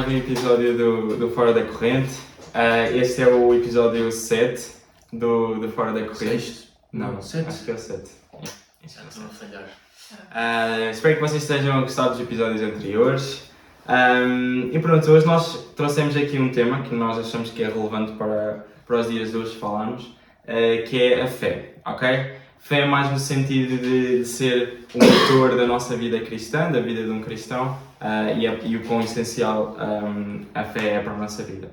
mais um episódio do Fora da Corrente. Este é o episódio 7 do Fora da Corrente. 6? Não, 7. acho que é o 7. Já estou a falhar. Espero que vocês estejam a gostar dos episódios anteriores. E pronto, hoje nós trouxemos aqui um tema que nós achamos que é relevante para os dias de hoje falarmos, que é a fé, ok? Fé é mais no sentido de ser o motor da nossa vida cristã, da vida de um cristão, e o quão essencial a fé é para a nossa vida.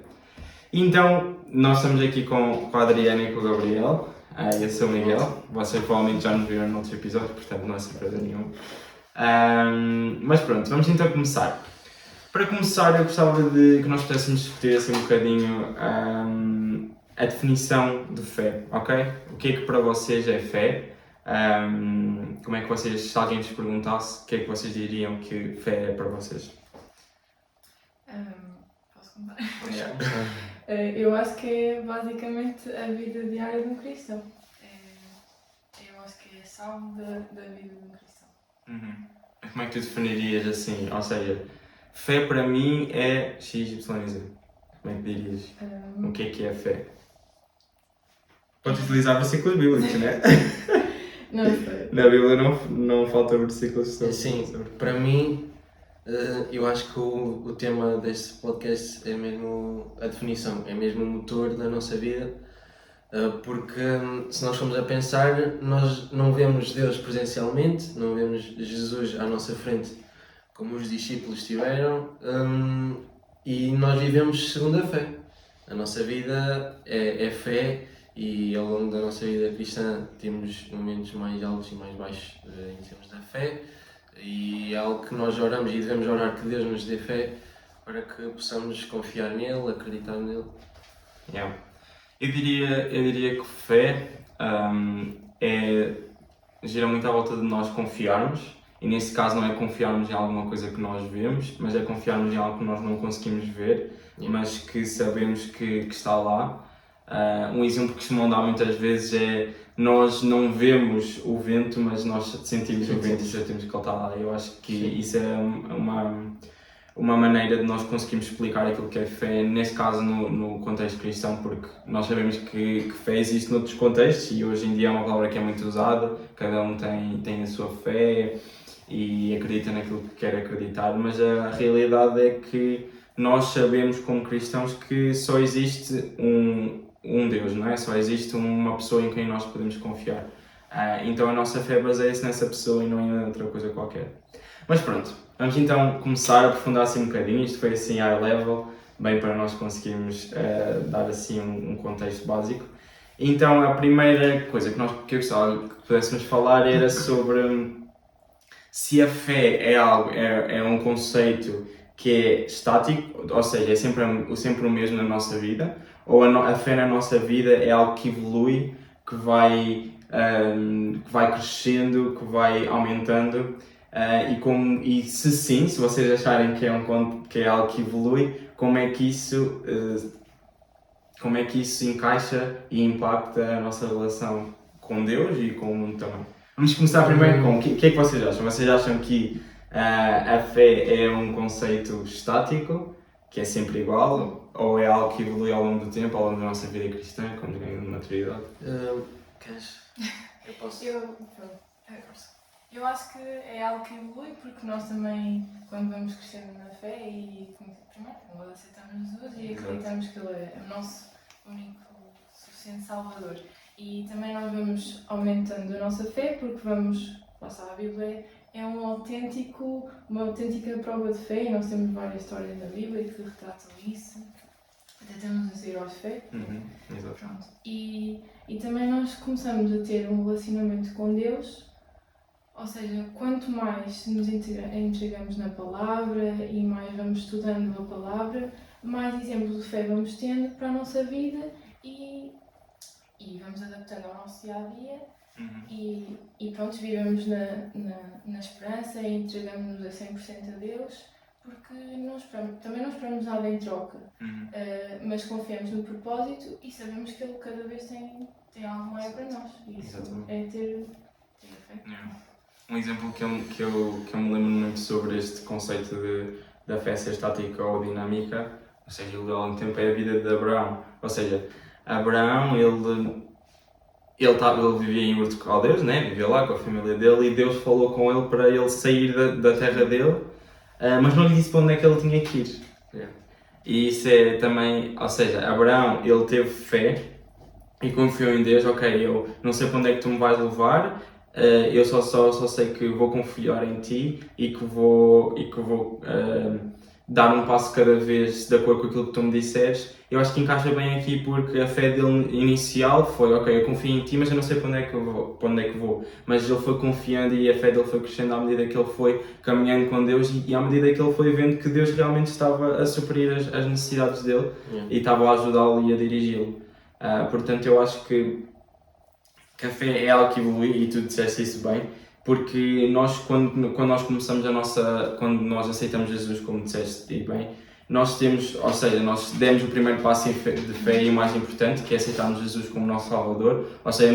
Então, nós estamos aqui com a Adriana e com o Gabriel. Eu sou o Miguel, vocês provavelmente já nos viram noutros episódios, portanto não é surpresa nenhuma. Mas pronto, vamos então começar. Para começar, eu gostava de que nós pudéssemos discutir assim um bocadinho a definição de fé, ok? O que é que para vocês é fé? Como é que vocês, se alguém vos perguntasse, o que é que vocês diriam que fé é para vocês? Posso contar? Eu acho que é basicamente a vida diária de um cristão. Eu acho que é a chave da vida de um cristão. Como é que tu definirias assim? Ou seja, fé para mim é X, Y, Z. Como é que dirias? O que é fé? Podes utilizar versículos bíblicos, não é? Não sei. Na Bíblia não falta versículos sobre. Sim, para mim, eu acho que o tema deste podcast é mesmo a definição, é mesmo o motor da nossa vida, porque se nós formos a pensar, nós não vemos Deus presencialmente, não vemos Jesus à nossa frente como os discípulos tiveram, e nós vivemos segundo a fé. A nossa vida é fé. E ao longo da nossa vida cristã temos momentos mais altos e mais baixos em termos da fé, e é algo que nós oramos e devemos orar que Deus nos dê fé para que possamos confiar nele, acreditar nele. Yeah. Eu diria que fé gira muito à volta de nós confiarmos, e nesse caso não é confiarmos em alguma coisa que nós vemos, mas é confiarmos em algo que nós não conseguimos ver, mas que sabemos que está lá. Um exemplo que costumam dar muitas vezes é nós não vemos o vento, mas nós sentimos o vento e sabemos que ele está lá. Eu acho que isso é uma maneira de nós conseguirmos explicar aquilo que é fé, neste caso no contexto cristão, porque nós sabemos que fé existe noutros contextos e hoje em dia é uma palavra que é muito usada, cada um tem a sua fé e acredita naquilo que quer acreditar, mas a realidade é que nós sabemos como cristãos que só existe um Deus, não é? Só existe uma pessoa em quem nós podemos confiar. Então a nossa fé baseia-se nessa pessoa e não em outra coisa qualquer. Mas pronto, vamos então começar a aprofundar assim um bocadinho. Isto foi assim high level, bem para nós conseguirmos dar assim um contexto básico. Então a primeira coisa que eu gostava que pudéssemos falar era sobre se a fé é um conceito que é estático, ou seja, é sempre o mesmo na nossa vida, ou a fé na nossa vida é algo que evolui, que vai crescendo, que vai aumentando, e se sim, se vocês acharem que é algo que evolui, como é que isso encaixa e impacta a nossa relação com Deus e com o mundo também? Vamos começar primeiro com o que é que vocês acham? Vocês acham que a fé é um conceito estático, que é sempre igual, ou é algo que evolui ao longo do tempo, ao longo da nossa vida cristã, quando ganhamos maturidade? Queres? Eu posso. Eu acho que é algo que evolui, porque nós também, quando vamos crescendo na fé e primeiro nós aceitamos Jesus e acreditamos que Ele é o nosso único suficiente Salvador. E também nós vamos aumentando a nossa fé, porque lá está, a Bíblia é uma autêntica prova de fé, e nós temos várias histórias na Bíblia que retratam isso. Até temos os heróis de fé. Exato. Pronto. E também nós começamos a ter um relacionamento com Deus, ou seja, quanto mais nos entregamos na palavra e mais vamos estudando a palavra, mais exemplos de fé vamos tendo para a nossa vida e vamos adaptando ao nosso dia-a-dia. E pronto, vivemos na esperança e entregamos-nos a 100% a Deus, porque também não esperamos nada em troca, mas confiamos no propósito e sabemos que Ele cada vez tem algo maior para nós. Isso é ter fé. Um exemplo que eu me lembro muito sobre este conceito da fé ser estática ou dinâmica, ou seja, ele ao longo do tempo é a vida de Abraão. Ou seja, Abraão, ele vivia em Ur de Caldeus, né? Vivia lá com a família dele e Deus falou com ele para ele sair da terra dele, mas não lhe disse para onde é que ele tinha que ir. Yeah. E isso é também, ou seja, Abraão, ele teve fé e confiou em Deus. Ok, eu não sei para onde é que tu me vais levar, eu só sei que vou confiar em ti e que vou dar um passo cada vez de acordo com aquilo que tu me disseres. Eu acho que encaixa bem aqui porque a fé dele inicial foi, ok, eu confio em ti, mas eu não sei para onde é que vou. Mas ele foi confiando e a fé dele foi crescendo à medida que ele foi caminhando com Deus e à medida que ele foi vendo que Deus realmente estava a suprir as necessidades dele e estava a ajudá-lo e a dirigi-lo. Portanto, eu acho que a fé é algo que evolui e tu disseste isso bem, porque nós quando nós começamos quando nós aceitamos Jesus, como disseste e bem, nós demos o primeiro passo de fé e o mais importante, que é aceitarmos Jesus como nosso Salvador. Ou seja,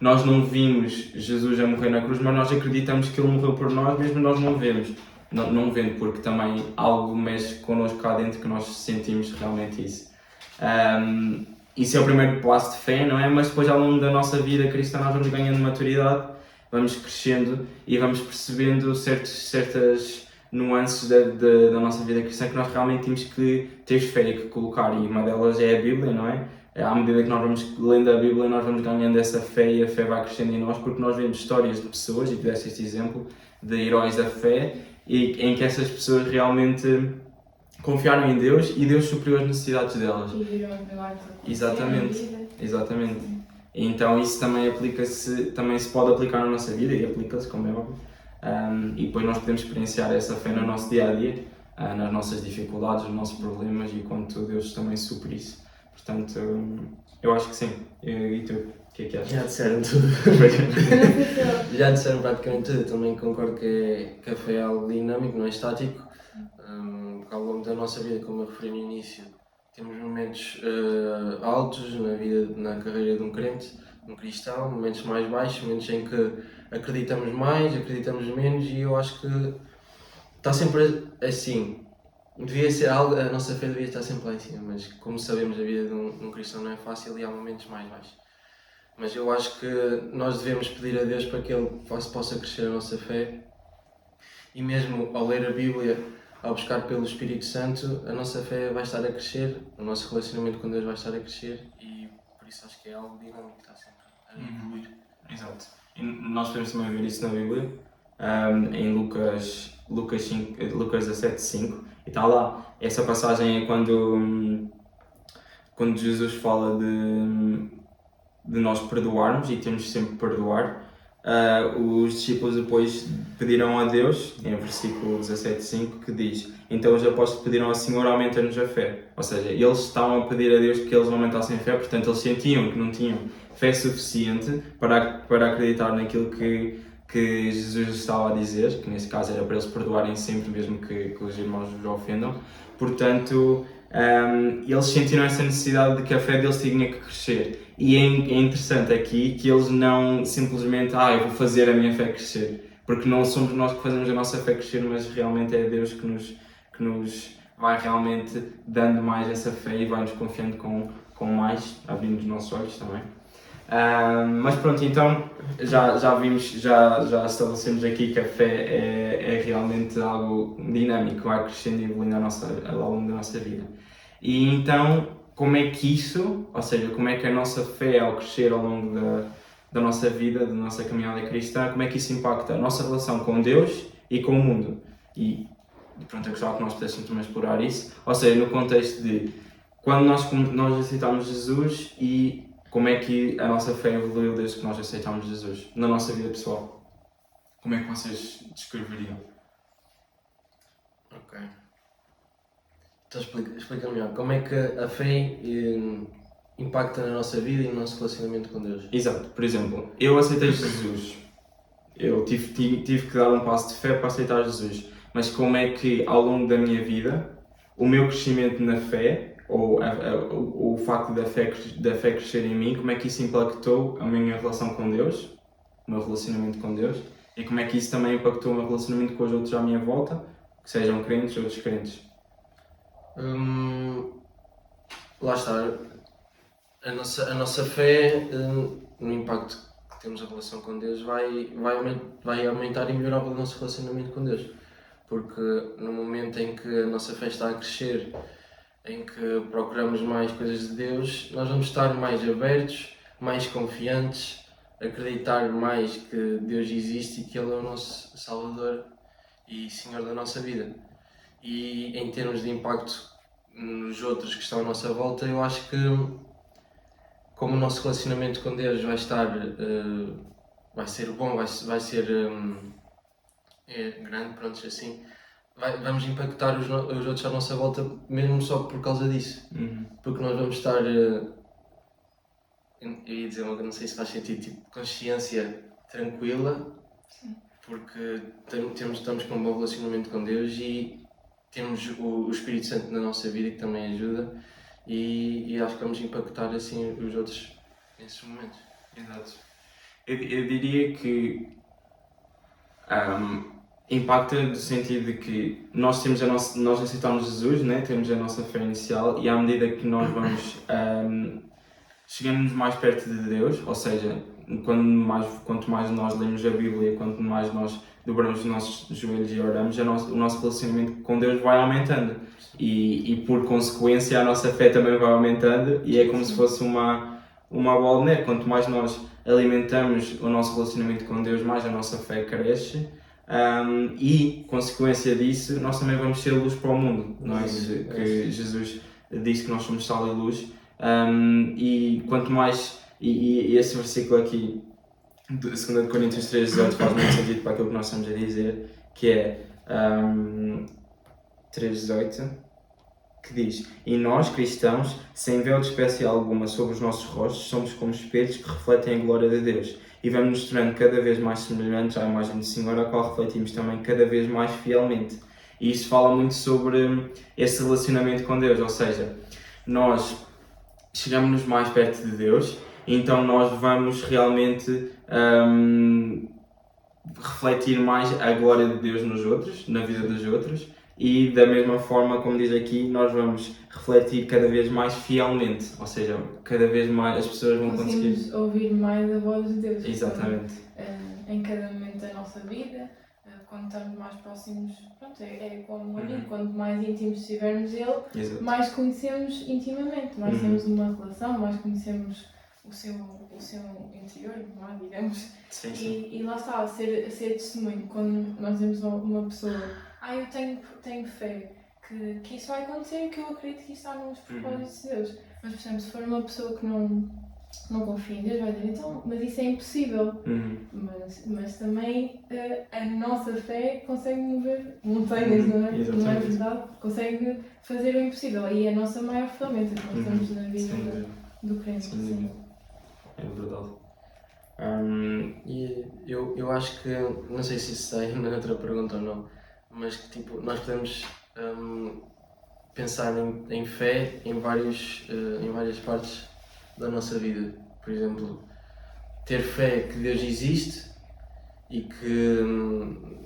nós não vimos Jesus a morrer na cruz, mas nós acreditamos que Ele morreu por nós, mesmo nós não vemos. Não vendo, porque também algo mexe connosco cá dentro que nós sentimos realmente isso. Isso é o primeiro passo de fé, não é? Mas depois ao longo da nossa vida cristã nós vamos ganhando maturidade, vamos crescendo e vamos percebendo certas nuances da nossa vida cristã que nós realmente temos que ter fé e que colocar, e uma delas é a Bíblia, não é? À medida que nós vamos lendo a Bíblia, nós vamos ganhando essa fé e a fé vai crescendo em nós, porque nós vemos histórias de pessoas, e tu deste este exemplo, de heróis da fé, e em que essas pessoas realmente confiaram em Deus e Deus supriu as necessidades delas. E viram os milagres acontecer. Exatamente. Então isso também se pode aplicar na nossa vida e aplica-se, como é óbvio. E depois nós podemos experienciar essa fé no nosso dia a dia, nas nossas dificuldades, nos nossos problemas e quanto Deus também supre isso. Portanto, eu acho que sim. E tu, o que é que achas? Já disseram tudo. Já disseram praticamente tudo. Eu também concordo que a fé é algo dinâmico, não é estático. Ao longo da nossa vida, como eu referi no início, temos momentos altos na carreira de um crente, de um cristão, momentos mais baixos, momentos em que acreditamos mais, acreditamos menos, e eu acho que está sempre assim. Devia ser algo, a nossa fé devia estar sempre lá em cima, mas como sabemos, a vida de um cristão não é fácil e há momentos mais baixos. Mas eu acho que nós devemos pedir a Deus para que Ele possa crescer a nossa fé, e mesmo ao ler a Bíblia, ao buscar pelo Espírito Santo, a nossa fé vai estar a crescer, o nosso relacionamento com Deus vai estar a crescer, e por isso acho que é algo dinâmico que está sempre a evoluir. Exato. E nós podemos também ver isso na Bíblia, em Lucas 17:5, e está lá. Essa passagem é quando Jesus fala de nós perdoarmos e temos sempre que perdoar. Os discípulos depois pediram a Deus, em versículo 17:5, que diz: então os apóstolos pediram ao Senhor, aumenta-nos a fé. Ou seja, eles estavam a pedir a Deus que eles aumentassem a fé, portanto eles sentiam que não tinham fé suficiente para acreditar naquilo que Jesus estava a dizer, que nesse caso era para eles perdoarem sempre, mesmo que os irmãos os ofendam. Portanto, eles sentiram essa necessidade de que a fé deles tinha que crescer. E é interessante aqui que eles não simplesmente, eu vou fazer a minha fé crescer, porque não somos nós que fazemos a nossa fé crescer, mas realmente é Deus que nos vai realmente dando mais essa fé e vai nos confiando com mais, abrindo os nossos olhos também. Mas pronto, então já vimos, já estabelecemos aqui que a fé é realmente algo dinâmico, vai crescendo e evoluindo ao longo da nossa vida. E então, como é que isso, ou seja, como é que a nossa fé ao crescer ao longo da nossa vida, da nossa caminhada cristã, como é que isso impacta a nossa relação com Deus e com o mundo? E pronto, eu gostava que nós pudéssemos também explorar isso, ou seja, no contexto de quando nós aceitamos Jesus e como é que a nossa fé evoluiu desde que nós aceitamos Jesus na nossa vida pessoal. Como é que vocês descreveriam? Ok. Então explica melhor, como é que a fé impacta na nossa vida e no nosso relacionamento com Deus? Exato, por exemplo, eu aceitei Jesus, eu tive que dar um passo de fé para aceitar Jesus, mas como é que ao longo da minha vida, o meu crescimento na fé, ou o facto da fé crescer em mim, como é que isso impactou a minha relação com Deus, o meu relacionamento com Deus, e como é que isso também impactou o meu relacionamento com os outros à minha volta, que sejam crentes ou descrentes. Lá está. A nossa fé, no impacto que temos a relação com Deus, vai aumentar e melhorar o nosso relacionamento com Deus. Porque no momento em que a nossa fé está a crescer, em que procuramos mais coisas de Deus, nós vamos estar mais abertos, mais confiantes, acreditar mais que Deus existe e que Ele é o nosso Salvador e Senhor da nossa vida. E em termos de impacto nos outros que estão à nossa volta, eu acho que como o nosso relacionamento com Deus vai estar, vai ser bom, vai ser grande, pronto, assim, vamos impactar os outros à nossa volta mesmo só por causa disso. Porque nós vamos estar, eu ia dizer uma que não sei se faz sentido, tipo, consciência tranquila. Sim. Porque estamos com um bom relacionamento com Deus e temos o Espírito Santo na nossa vida que também ajuda e acho que vamos impactar assim os outros nesses momentos. Exato. Eu diria que impacta no sentido de que nós aceitamos Jesus, né? Temos a nossa fé inicial e à medida que nós vamos chegando mais perto de Deus, ou seja, quanto mais nós lemos a Bíblia, quanto mais nós dobramos os nossos joelhos e oramos, o nosso relacionamento com Deus vai aumentando e por consequência a nossa fé também vai aumentando e é como se fosse uma bola de neve. Quanto mais nós alimentamos o nosso relacionamento com Deus, mais a nossa fé cresce e consequência disso nós também vamos ser luz para o mundo, não é? Que Jesus disse que nós somos sal e luz. E quanto mais, e esse versículo aqui, de 2 Coríntios 3,18 faz muito sentido para aquilo que nós estamos a dizer, que é 3,18, que diz: E nós, cristãos, sem véu de espécie alguma sobre os nossos rostos, somos como espelhos que refletem a glória de Deus, e vamos nos tornando cada vez mais semelhantes à imagem do Senhor, a qual refletimos também cada vez mais fielmente. E isso fala muito sobre esse relacionamento com Deus, ou seja, nós chegamos mais perto de Deus, então nós vamos realmente refletir mais a glória de Deus nos outros, na vida dos outros, e da mesma forma, como diz aqui, nós vamos refletir cada vez mais fielmente, ou seja, cada vez mais as pessoas vão conseguir ouvir mais a voz de Deus. Exatamente. Em cada momento da nossa vida, quando estamos mais próximos, pronto, é como um amigo, quanto mais íntimos estivermos dele, Exato. mais conhecemos intimamente, mais temos uma relação, mais conhecemos o seu interior, não é? Digamos. Sim, sim. E lá está, ser testemunho, quando nós vemos uma pessoa, eu tenho fé que isso vai acontecer, que eu acredito que isso está nos propósitos de Deus. Mas, por exemplo, se for uma pessoa que não confia em Deus, vai dizer, então, mas isso é impossível. Mas também a nossa fé consegue mover montanhas, não é? Exatamente. Não é verdade? Consegue fazer o impossível e é a nossa maior ferramenta que nós temos na vida do crente. Sim. É verdade. E eu acho que, não sei se isso sai na outra pergunta ou não, mas que tipo, nós podemos pensar em fé em várias partes da nossa vida. Por exemplo, ter fé que Deus existe e que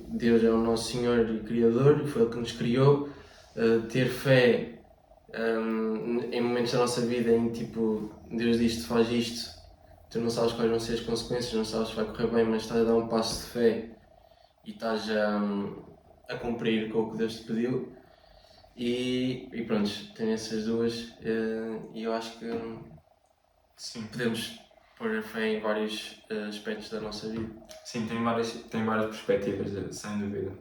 Deus é o nosso Senhor e Criador e foi Ele que nos criou. Ter fé em momentos da nossa vida em tipo, Deus diz-te faz isto, tu não sabes quais vão ser as consequências, não sabes se vai correr bem, mas estás a dar um passo de fé e estás a cumprir com o que Deus te pediu. E pronto, tenho essas duas e eu acho que sim, podemos pôr a fé em vários aspectos da nossa vida. Sim, tem várias perspectivas, sem dúvida.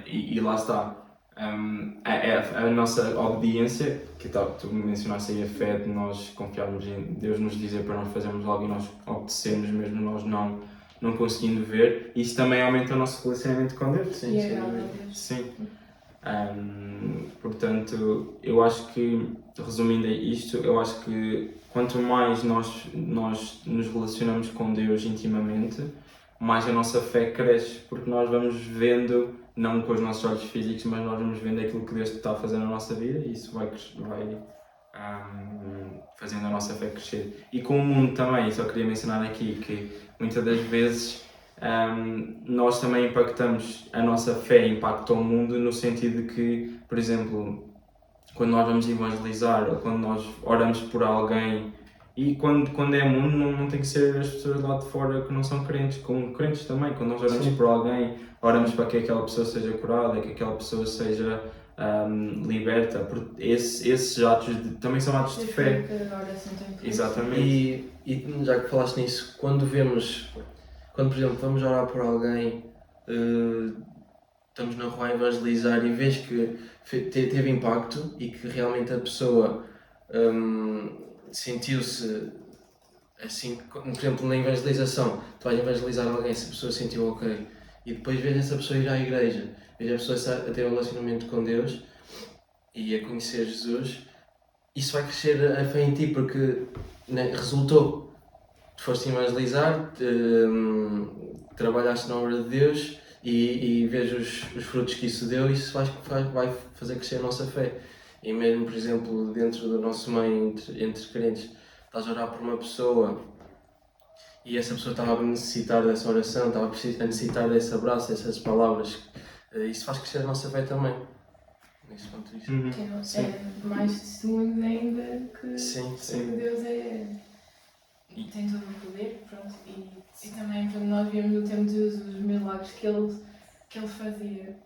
E lá está. A nossa obediência, que tu mencionaste aí a fé de nós confiarmos em Deus nos dizer para nós fazermos algo e nós obedecermos mesmo nós não conseguindo ver, isso também aumenta o nosso relacionamento com Deus. Sim, e agrada a Deus. Sim. Portanto, eu acho que, resumindo isto, eu acho que quanto mais nós nos relacionamos com Deus intimamente, mais a nossa fé cresce, porque nós vamos vendo, não com os nossos olhos físicos, mas nós vamos vendo aquilo que Deus está a fazer na nossa vida e isso vai fazendo a nossa fé crescer. E com o mundo também, só queria mencionar aqui que muitas das vezes nós também impactamos, a nossa fé impacta o mundo no sentido de que, por exemplo, quando nós vamos evangelizar ou quando nós oramos por alguém, e quando é mundo não tem que ser as pessoas lá de fora que não são crentes, como crentes também, quando nós oramos por alguém, oramos para que aquela pessoa seja curada, que aquela pessoa seja liberta, porque esses atos também são atos de fé. Exatamente. E já que falaste nisso, quando por exemplo vamos orar por alguém, estamos na rua a evangelizar e vês que teve impacto e que realmente a pessoa sentiu-se assim, por exemplo na evangelização, tu vais evangelizar alguém, se a pessoa se sentiu ok, e depois vês essa pessoa ir à igreja, vês a pessoa a ter um relacionamento com Deus e a conhecer Jesus, isso vai crescer a fé em ti porque resultou. Tu foste evangelizar, trabalhaste na obra de Deus e vês os frutos que isso deu, e isso vai fazer crescer a nossa fé. E mesmo, por exemplo, dentro do nosso meio, entre crentes, estás a orar por uma pessoa e essa pessoa estava a necessitar dessa oração, estava a necessitar desse abraço, dessas palavras, isso faz crescer a nossa fé também. Nesse ponto de vista. É mais testemunhos ainda que Deus tem todo o poder, pronto, e também quando nós vimos no tempo de Jesus os milagres que ele fazia,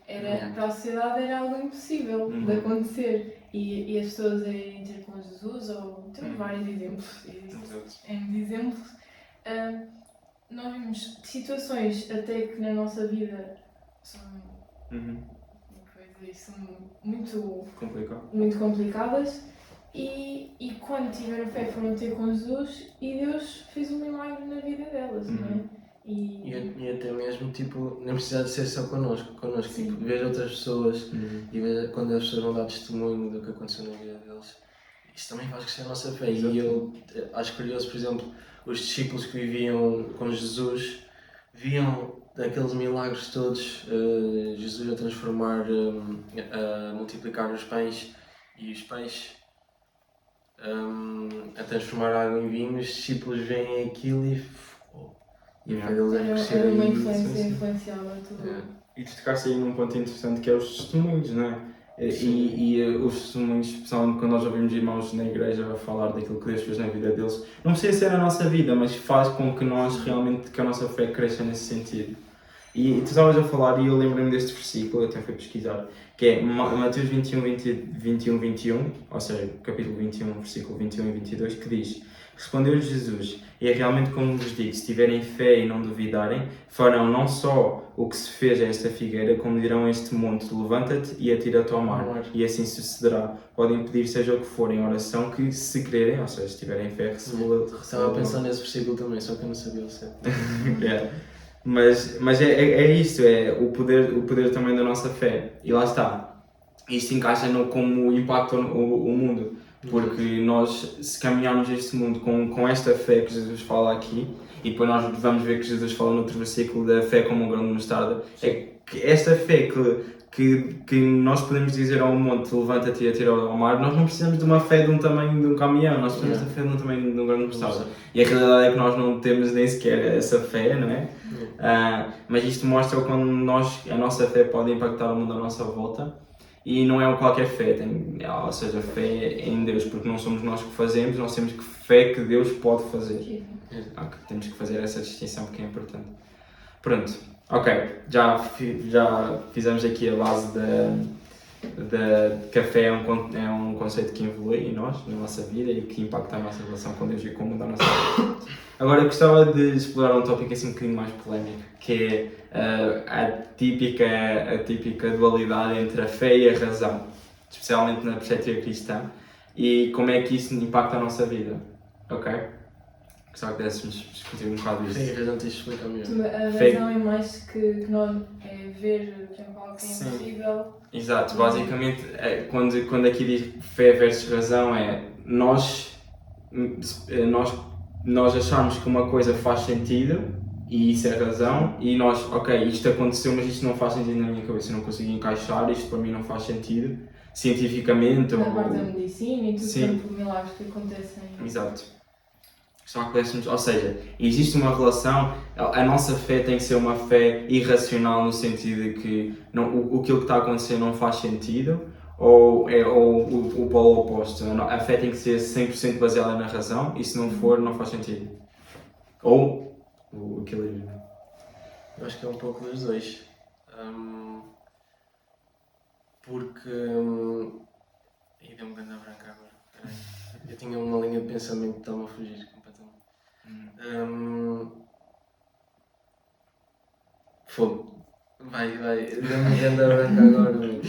para a sociedade era algo impossível de acontecer, e as pessoas irem ter com Jesus, ou temos vários exemplos, nós vimos situações até que na nossa vida são são muito complicadas, e quando tiveram fé foram ter com Jesus e Deus fez um milagre na vida delas, não é? E até mesmo, tipo, não precisa de ser só connosco, tipo, ver outras pessoas e ver quando as pessoas vão dar testemunho do que aconteceu na vida deles, isso também faz crescer a nossa fé. E eu acho curioso, por exemplo, os discípulos que viviam com Jesus viam aqueles milagres todos, Jesus a transformar, a multiplicar os pães e os peixes, a transformar água em vinho. Os discípulos veem aquilo e a fé deles crescer. Era uma influência, influenciava tudo. E tu tocaste aí num ponto interessante que é os testemunhos, não é? E os testemunhos, especialmente quando nós ouvimos irmãos na igreja a falar daquilo que Deus fez na vida deles, não precisa ser na nossa vida, mas faz com que nós realmente, que a nossa fé cresça nesse sentido. E tu estavas a falar, e eu lembro-me deste versículo, eu até fui pesquisar, que é Mateus 21, ou seja, capítulo 21, versículo 21 e 22, que diz: Respondeu-lhes Jesus: E é realmente como vos digo, se tiverem fé e não duvidarem, farão não só o que se fez a esta figueira, como dirão a este monte: levanta-te e atira-te ao mar, e assim sucederá. Podem pedir seja o que for em oração, que se crerem, ou seja, se tiverem fé, recebê-la. Estava a pensar nesse versículo também, só que eu não sabia o certo. Mas é isto, é o poder também da nossa fé. E lá está. Isto encaixa no como impacta o mundo. Porque nós, se caminharmos este mundo com esta fé que Jesus fala aqui, e depois nós vamos ver que Jesus fala no outro versículo da fé como um grão de mostarda, é que esta fé que nós podemos dizer ao monte: levanta-te e atira ao mar, nós não precisamos de uma fé de um tamanho de um caminhão, nós precisamos da fé de um tamanho de um grão de mostarda. E a realidade é que nós não temos nem sequer essa fé, não é? Mas isto mostra quando a nossa fé pode impactar o mundo à nossa volta. E não é qualquer fé, ou seja, fé em Deus, porque não somos nós que fazemos, nós temos que fé que Deus pode fazer. Temos que fazer essa distinção porque é importante. Pronto, ok, já fizemos aqui a base que a fé é um conceito que evolui em nós, na nossa vida, e que impacta a nossa relação com Deus e como muda a nossa vida. Agora eu gostava de explorar um tópico assim um bocadinho mais polémico, que é a típica dualidade entre a fé e a razão, especialmente na perspectiva cristã, e como é que isso impacta a nossa vida, ok? Gostava que pudéssemos discutir um bocado isso. Sim, a razão tens de explicar melhor. A razão é mais que nós ver, por exemplo, algo que é impossível. Exato, basicamente quando aqui diz fé versus razão é nós acharmos que uma coisa faz sentido e isso é razão, e nós, ok, isto aconteceu, mas isto não faz sentido na minha cabeça, eu não consigo encaixar, isto para mim não faz sentido cientificamente. Na parte da medicina e tudo, tanto milagres que acontecem. Exato. Gostava que pudéssemos, ou seja, existe uma relação, a nossa fé tem que ser uma fé irracional no sentido de que aquilo que está a acontecer não faz sentido, ou é o polo oposto, a fé tem que ser 100% baseada na razão e se não for, não faz sentido. Ou o equilíbrio. Eu acho que é um pouco dos dois. Porque. Ih, deu-me ganda branca agora. Peraí. Eu tinha uma linha de pensamento que estava a fugir completamente. Fogo. Vai. Deu-me ganda branca agora.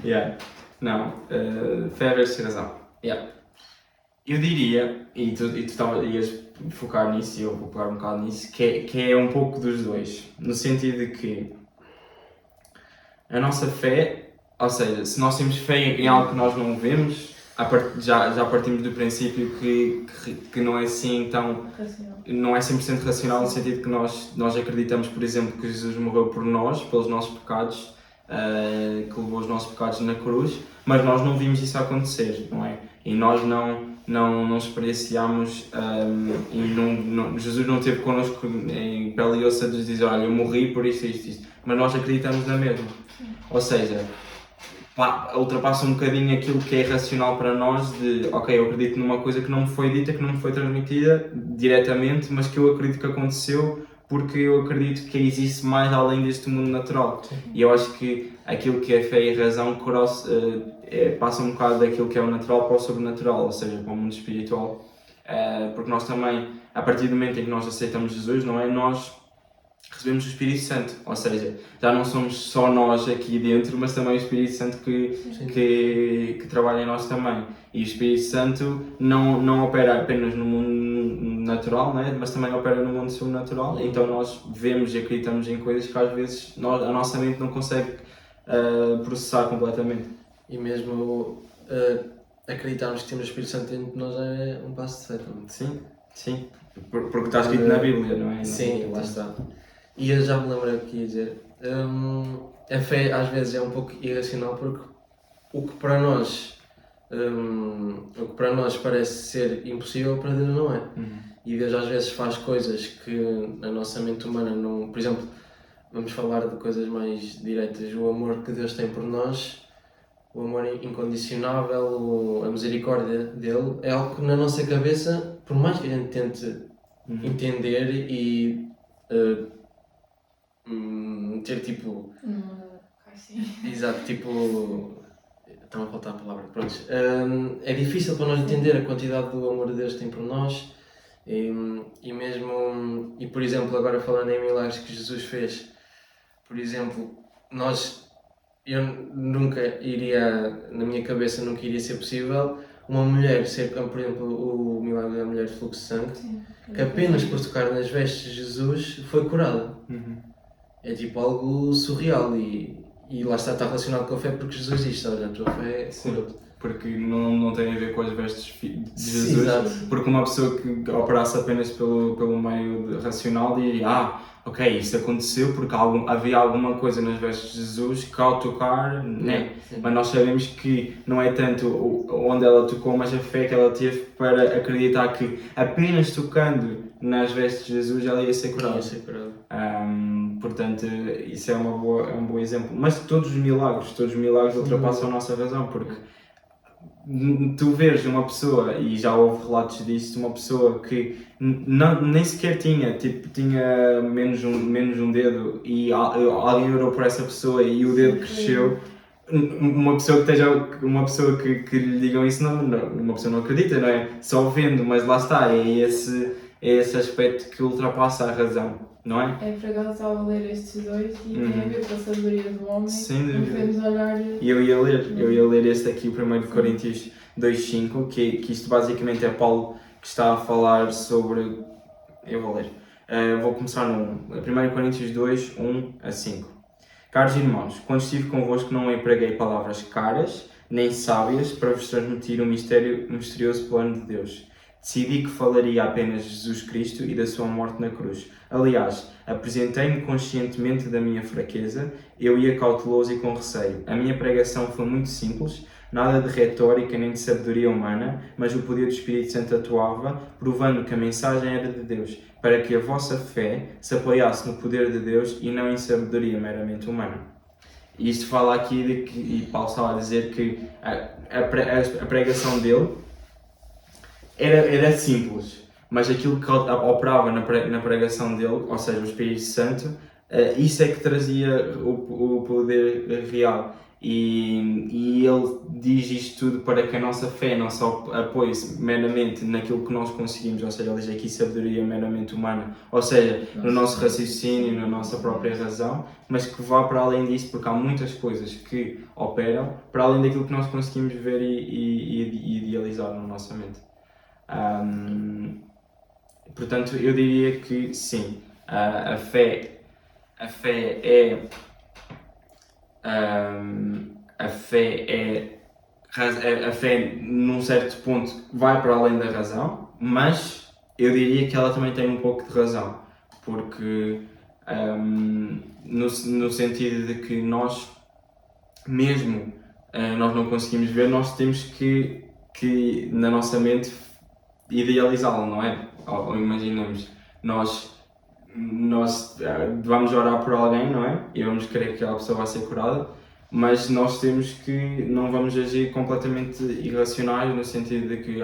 Yeah. Não, fé versus razão. Yeah. Eu diria, e tu ias focar nisso, e eu vou pegar um bocado nisso, que é um pouco dos dois. No sentido de que a nossa fé, ou seja, se nós temos fé em algo que nós não vemos, já partimos do princípio que não é assim tão... Racional. Não é 100% racional no sentido que nós acreditamos, por exemplo, que Jesus morreu por nós, pelos nossos pecados, que levou os nossos pecados na cruz, mas nós não vimos isso acontecer, não é? E nós não experienciamos, e Jesus não esteve connosco em pele e osso a nos dizer, olha, eu morri por isto, mas nós acreditamos na mesma. Ou seja, ultrapassa um bocadinho aquilo que é racional para nós de, ok, eu acredito numa coisa que não me foi dita, que não me foi transmitida diretamente, mas que eu acredito que aconteceu porque eu acredito que existe mais além deste mundo natural. Sim. E eu acho que aquilo que é fé e razão passa um bocado daquilo que é o natural para o sobrenatural, ou seja, para o mundo espiritual. Porque nós também, a partir do momento em que nós aceitamos Jesus, não é? Nós recebemos o Espírito Santo, ou seja, já não somos só nós aqui dentro, mas também o Espírito Santo que trabalha em nós também. E o Espírito Santo não opera apenas no mundo natural, né? Mas também opera no mundo sobrenatural, então nós vemos e acreditamos em coisas que às vezes a nossa mente não consegue processar completamente. E mesmo acreditarmos que temos o Espírito Santo dentro de nós é um passo de fé também. Sim, porque está escrito na Bíblia, não é? Sim, lá está. E eu já me lembrei o que ia dizer. A fé às vezes é um pouco irracional porque o que para nós parece ser impossível, para Deus não é. E Deus às vezes faz coisas que a nossa mente humana não... Por exemplo, vamos falar de coisas mais diretas. O amor que Deus tem por nós, o amor incondicionável, a misericórdia dele, é algo que na nossa cabeça, por mais que a gente tente entender e ter tipo... Exato, tipo... Estão a faltar a palavra, pronto. É difícil para nós entender a quantidade do amor de Deus que tem por nós e mesmo... E por exemplo, agora falando em milagres que Jesus fez, por exemplo, eu nunca iria, na minha cabeça nunca iria ser possível uma mulher ser, por exemplo, o milagre da mulher de fluxo de sangue, que apenas por tocar nas vestes de Jesus foi curada. É tipo algo surreal e lá está relacionado com a fé porque Jesus disse, olha, a tua fé cura-te. Porque não tem a ver com as vestes de Jesus. Sim, exato. Porque uma pessoa que operasse apenas pelo meio racional diria, ok, isso aconteceu porque havia alguma coisa nas vestes de Jesus que ao tocar, né? Mas nós sabemos que não é tanto onde ela tocou, mas a fé que ela teve para acreditar que apenas tocando nas vestes de Jesus ela ia ser curada. Portanto, isso é um bom exemplo. Mas todos os milagres ultrapassam a nossa razão, porque tu vês uma pessoa, e já houve relatos disso, uma pessoa que nem sequer tinha menos um dedo e alguém orou por essa pessoa e o dedo cresceu. Uma pessoa que lhe digam isso, uma pessoa não acredita, não é? Só vendo, mas lá está, é esse aspecto que ultrapassa a razão, não é? É por acaso estava a ler estes dois e tem a ver com a sabedoria do homem. Sem dúvida. Podemos olhar... E eu ia ler este aqui, o 1 Coríntios 2,5, que isto basicamente é Paulo que está a falar sobre... Eu vou ler. Vou começar no 1 Coríntios 2, 1 a 5. Caros irmãos, quando estive convosco não empreguei palavras caras, nem sábias, para vos transmitir o misterioso plano de Deus. Decidi que falaria apenas de Jesus Cristo e da sua morte na cruz. Aliás, apresentei-me conscientemente da minha fraqueza, eu ia cauteloso e com receio. A minha pregação foi muito simples, nada de retórica nem de sabedoria humana, mas o poder do Espírito Santo atuava, provando que a mensagem era de Deus, para que a vossa fé se apoiasse no poder de Deus e não em sabedoria meramente humana. E isto fala aqui de que, e Paulo estava a dizer que a pregação dele era simples, mas aquilo que operava na pregação dele, ou seja, o Espírito Santo, isso é que trazia o poder real. E ele diz isto tudo para que a nossa fé não só apoie-se meramente naquilo que nós conseguimos, ou seja, ele diz aqui sabedoria meramente humana, ou seja, no nosso raciocínio, na nossa própria razão, mas que vá para além disso, porque há muitas coisas que operam para além daquilo que nós conseguimos ver e idealizar na nossa mente. Portanto, eu diria que sim, a fé é num certo ponto vai para além da razão, mas eu diria que ela também tem um pouco de razão, porque no sentido de que nós mesmo nós não conseguimos ver, nós temos que na nossa mente idealizá-la, não é? Ou imaginemos, nós vamos orar por alguém, não é? E vamos querer que aquela pessoa vá ser curada, mas nós temos que, não vamos agir completamente irracionais no sentido de que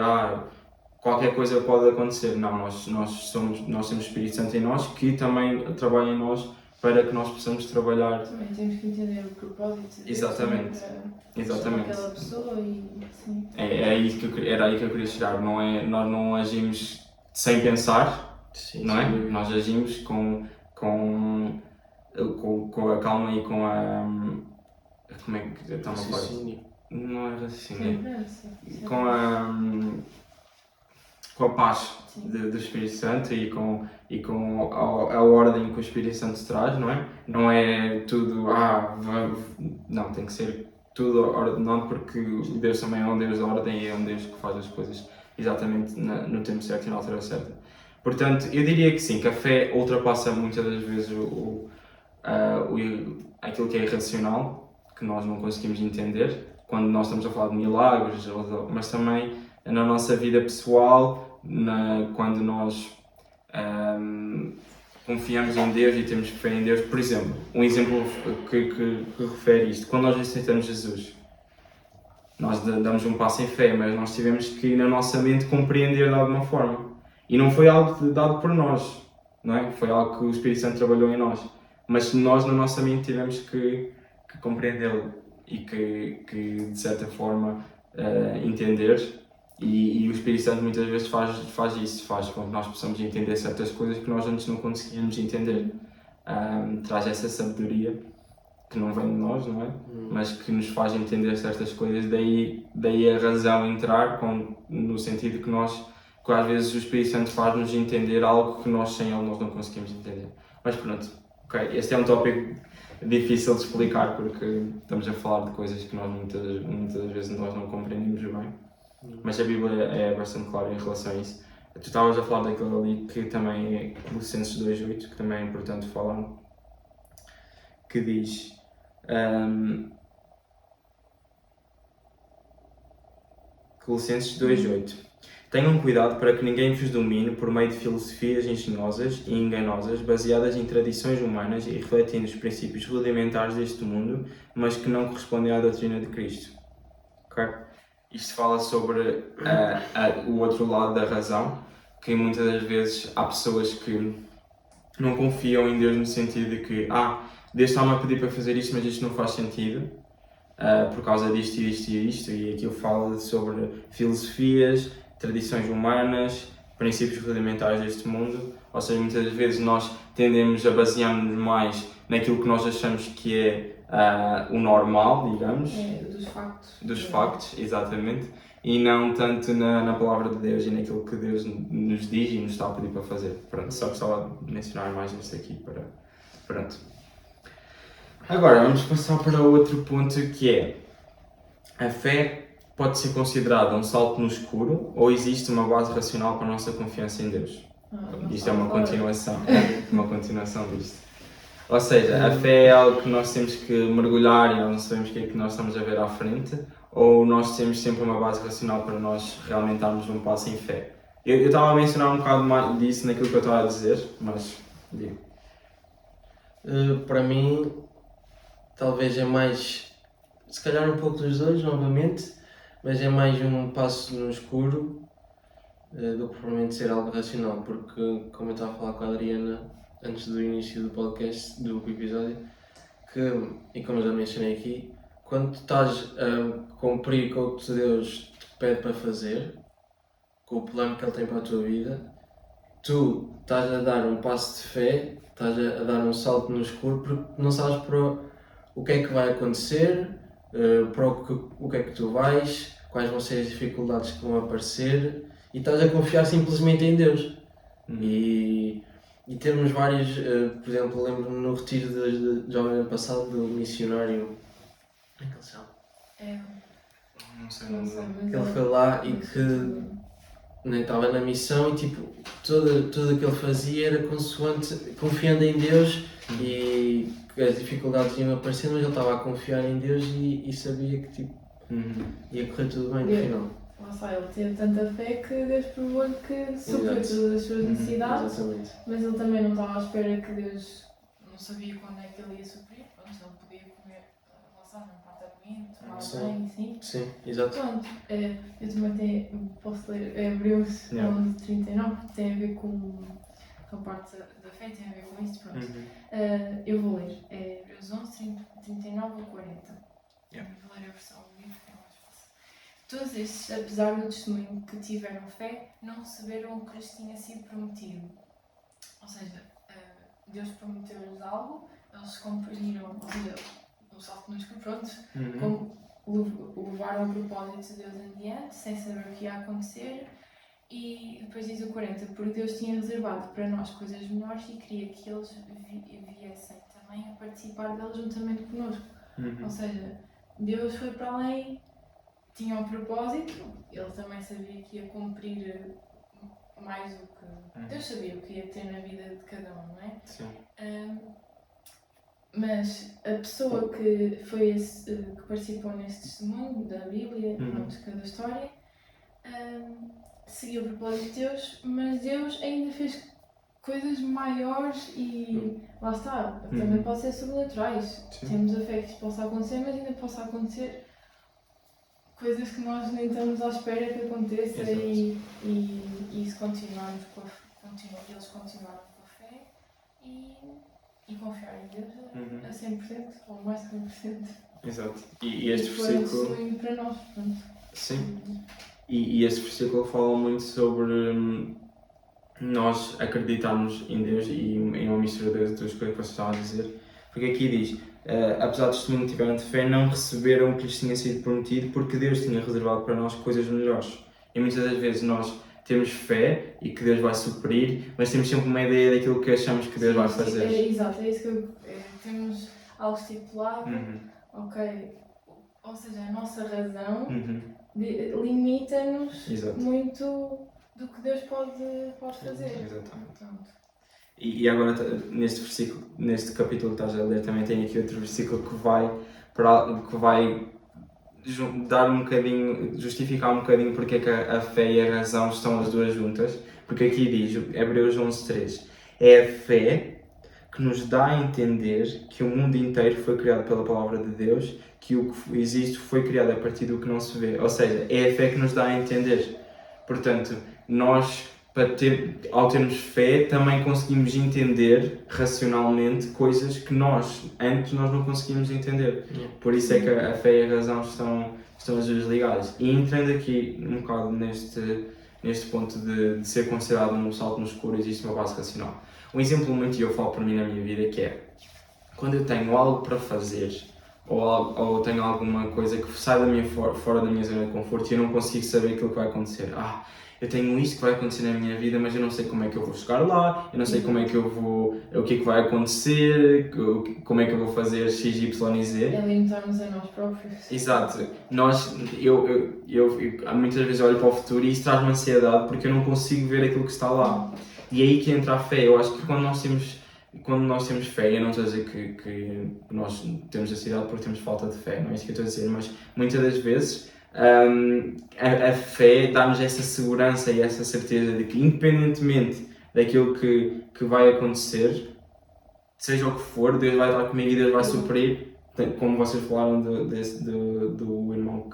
qualquer coisa pode acontecer. Não, nós temos o Espírito Santo em nós que também trabalha em nós para que nós possamos trabalhar. Também temos que entender o propósito de Deus. Exatamente. Exatamente. Aquela pessoa e assim. Era aí que eu queria chegar. Nós não agimos sem pensar. Sim, não é? sim. Nós agimos com a calma e com a... Como é que está uma Raciocínio. Não é raciocínio. Sim. Com a paz do Espírito Santo e com a ordem que o Espírito Santo traz, não é? Não é tudo... Não, tem que ser tudo ordenado, porque Deus também é um Deus de ordem e é um Deus que faz as coisas exatamente no tempo certo e na altura certa. Portanto, eu diria que sim, que a fé ultrapassa muitas das vezes aquilo que é irracional, que nós não conseguimos entender, quando nós estamos a falar de milagres, mas também na nossa vida pessoal, quando nós confiamos em Deus e temos fé em Deus. Por exemplo, um exemplo que refere isto, quando nós aceitamos Jesus, nós damos um passo em fé, mas nós tivemos que na nossa mente compreender de alguma forma. E não foi algo dado por nós, não é? Foi algo que o Espírito Santo trabalhou em nós. Mas nós, na nossa mente, tivemos que compreendê-lo e que de certa forma, entender. E o Espírito Santo muitas vezes faz isso, faz com que nós possamos entender certas coisas que nós antes não conseguíamos entender. Traz essa sabedoria que não vem de nós, não é? Mas que nos faz entender certas coisas. Daí a razão entrar no sentido que às vezes o Espírito Santo faz-nos entender algo que nós sem ele nós não conseguimos entender. Mas pronto, ok, este é um tópico difícil de explicar porque estamos a falar de coisas que nós muitas vezes nós não compreendemos bem. Mas a Bíblia é bastante clara em relação a isso. Tu estavas a falar daquilo ali que também é Colossenses 2.8, que também é importante falar, que diz... Colossenses 2.8. Tenham cuidado para que ninguém vos domine por meio de filosofias engenhosas e enganosas, baseadas em tradições humanas e refletindo os princípios rudimentares deste mundo, mas que não correspondem à doutrina de Cristo. Okay? Isto fala sobre o outro lado da razão, que muitas das vezes há pessoas que não confiam em Deus no sentido de que Deus está-me a pedir para fazer isto, mas isto não faz sentido, por causa disto e isto e isto, e aquilo fala sobre filosofias, tradições humanas, princípios rudimentares deste mundo, ou seja, muitas das vezes nós tendemos a basear-nos mais naquilo que nós achamos que é o normal, digamos. Dos factos. Dos factos, exatamente, e não tanto na palavra de Deus e naquilo que Deus nos diz e nos está a pedir para fazer. Pronto, só gostava de mencionar mais isto aqui Pronto. Agora, vamos passar para outro ponto que é a fé pode ser considerada um salto no escuro ou existe uma base racional para a nossa confiança em Deus? Isto é uma continuação disto. Ou seja, a fé é algo que nós temos que mergulhar e nós não sabemos o que é que nós estamos a ver à frente, ou nós temos sempre uma base racional para nós realmente darmos um passo em fé? Eu estava a mencionar um bocado mais disso naquilo que eu estava a dizer, mas digo. Para mim, talvez é mais, se calhar um pouco dos dois novamente, mas é mais um passo no escuro do que provavelmente ser algo racional, porque como eu estava a falar com a Adriana antes do início do podcast, do episódio, e como eu já mencionei aqui, quando tu estás a cumprir com o que Deus te pede para fazer, com o plano que Ele tem para a tua vida, tu estás a dar um passo de fé, estás a dar um salto no escuro, porque não sabes para o que é que vai acontecer, para o que é que tu vais, quais vão ser as dificuldades que vão aparecer, e estás a confiar simplesmente em Deus. E temos vários, por exemplo, lembro-me no retiro de jovem ano passado do missionário, como é que ele se chama? Não sei, Não sei, mas Ele foi lá e que estava na missão e tipo, tudo o que ele fazia era consoante, confiando em Deus e que as dificuldades iam aparecer, mas ele estava a confiar em Deus e sabia que tipo, ia correr tudo bem no final. Lá está, ele teve tanta fé que Deus provou-lhe que supriu todas as suas necessidades, Exatamente. mas ele também não estava à espera que Deus não sabia quando é que ele ia suprir, pronto, ele podia comer, lá está, num apartamento, tomar bem, assim. Sim, exato. Pronto, eu também posso ler Hebreus 11:39, que tem a ver com a parte da fé, tem a ver com isso, pronto. Eu vou ler, Hebreus 11:39 a 40. Vou ler a versão livre, que é mais fácil. Todos estes, apesar do testemunho que tiveram fé, não receberam o que lhes tinha sido prometido. Ou seja, Deus prometeu-lhes algo, eles cumpriram, ou seja, o salto no escuro, pronto, levaram o propósito de Deus adiante, sem saber o que ia acontecer. E depois diz o 40, porque Deus tinha reservado para nós coisas melhores e queria que eles viessem também a participar delas juntamente connosco. Ou seja, Deus foi para além, tinha um propósito, ele também sabia que ia cumprir mais do que... Deus sabia o que ia ter na vida de cada um, não é? Sim. Mas a pessoa que que participou nesse testemunho da Bíblia, da história, seguiu o propósito de Deus, mas Deus ainda fez coisas maiores e lá está, também pode ser sobrenaturais. Sim. Temos a fé que isso possa acontecer, mas ainda possa acontecer coisas que nós nem estamos à espera que aconteça. E se continuarmos eles continuaram com a fé e confiar em Deus a 100% ou mais de 100%. Exato. E este foi um versículo... testemunho para nós, pronto. Sim. E este versículo fala muito sobre nós acreditarmos em Deus e em uma mistura das duas coisas que vocês estavam a dizer. Porque aqui diz, apesar do testemunho que tiveram de fé, não receberam o que lhes tinha sido prometido porque Deus tinha reservado para nós coisas melhores. E muitas das vezes nós temos fé e que Deus vai suprir, mas temos sempre uma ideia daquilo que achamos que Deus vai fazer. Exato, é isso que temos algo estipulado, ok, ou seja, a nossa razão limita-nos muito do que Deus pode fazer. Exatamente. Pronto. E agora, neste capítulo que estás a ler, também tem aqui outro versículo que vai dar um bocadinho, justificar um bocadinho porque é que a fé e a razão estão as duas juntas. Porque aqui diz, Hebreus 11:3, é a fé que nos dá a entender que o mundo inteiro foi criado pela palavra de Deus, que o que existe foi criado a partir do que não se vê. Ou seja, é a fé que nos dá a entender. Portanto, nós, ao termos fé, também conseguimos entender racionalmente coisas que antes nós não conseguimos entender. Por isso é que a fé e a razão estão as duas ligadas. E entrando aqui um bocado neste ponto de ser considerado um salto no escuro, existe uma base racional. Um exemplo muito que eu falo para mim na minha vida que é, quando eu tenho algo para fazer, ou tenho alguma coisa que sai fora da minha zona de conforto e eu não consigo saber aquilo que vai acontecer. Eu tenho isto que vai acontecer na minha vida, mas eu não sei como é que eu vou chegar lá, eu não sei como é que eu vou, o que é que vai acontecer, como é que eu vou fazer X, Y e Z. É limitarmos a nós próprios. Exato. Eu muitas vezes olho para o futuro e isso traz-me ansiedade porque eu não consigo ver aquilo que está lá. E é aí que entra a fé. Eu acho que quando nós temos quando nós temos fé, eu não estou a dizer que nós temos ansiedade porque temos falta de fé, não é isso que eu estou a dizer, mas muitas das vezes a fé dá-nos essa segurança e essa certeza de que, independentemente daquilo que vai acontecer, seja o que for, Deus vai estar comigo e Deus vai suprir, como vocês falaram do irmão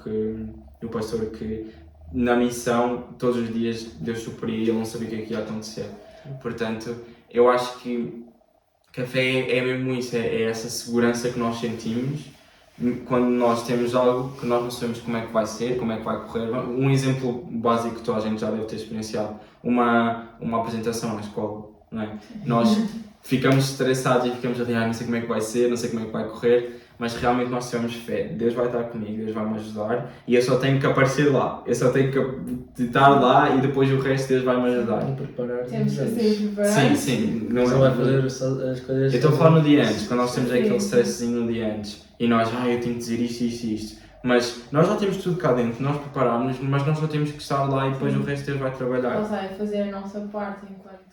do pastor, que na missão todos os dias Deus supria e ele não sabia o que é que ia acontecer. Portanto, eu acho que a fé é mesmo isso, é essa segurança que nós sentimos quando nós temos algo que nós não sabemos como é que vai ser, como é que vai correr. Um exemplo básico que toda a gente já deve ter experienciado, uma apresentação na escola, não é? Nós ficamos estressados e ficamos a dizer, não sei como é que vai ser, não sei como é que vai correr, mas realmente nós temos fé, Deus vai estar comigo, Deus vai me ajudar e eu só tenho que aparecer lá, eu só tenho que estar lá e depois o resto Deus vai me ajudar. Temos que ser preparados. Sim, não vai fazer as coisas. Eu estou a falar no dia antes, quando nós temos aquele stresszinho no dia antes e nós, eu tenho que dizer isto, mas nós já temos tudo cá dentro, nós preparámos, mas nós só temos que estar lá e depois o resto Deus vai trabalhar. Ou seja, fazer a nossa parte enquanto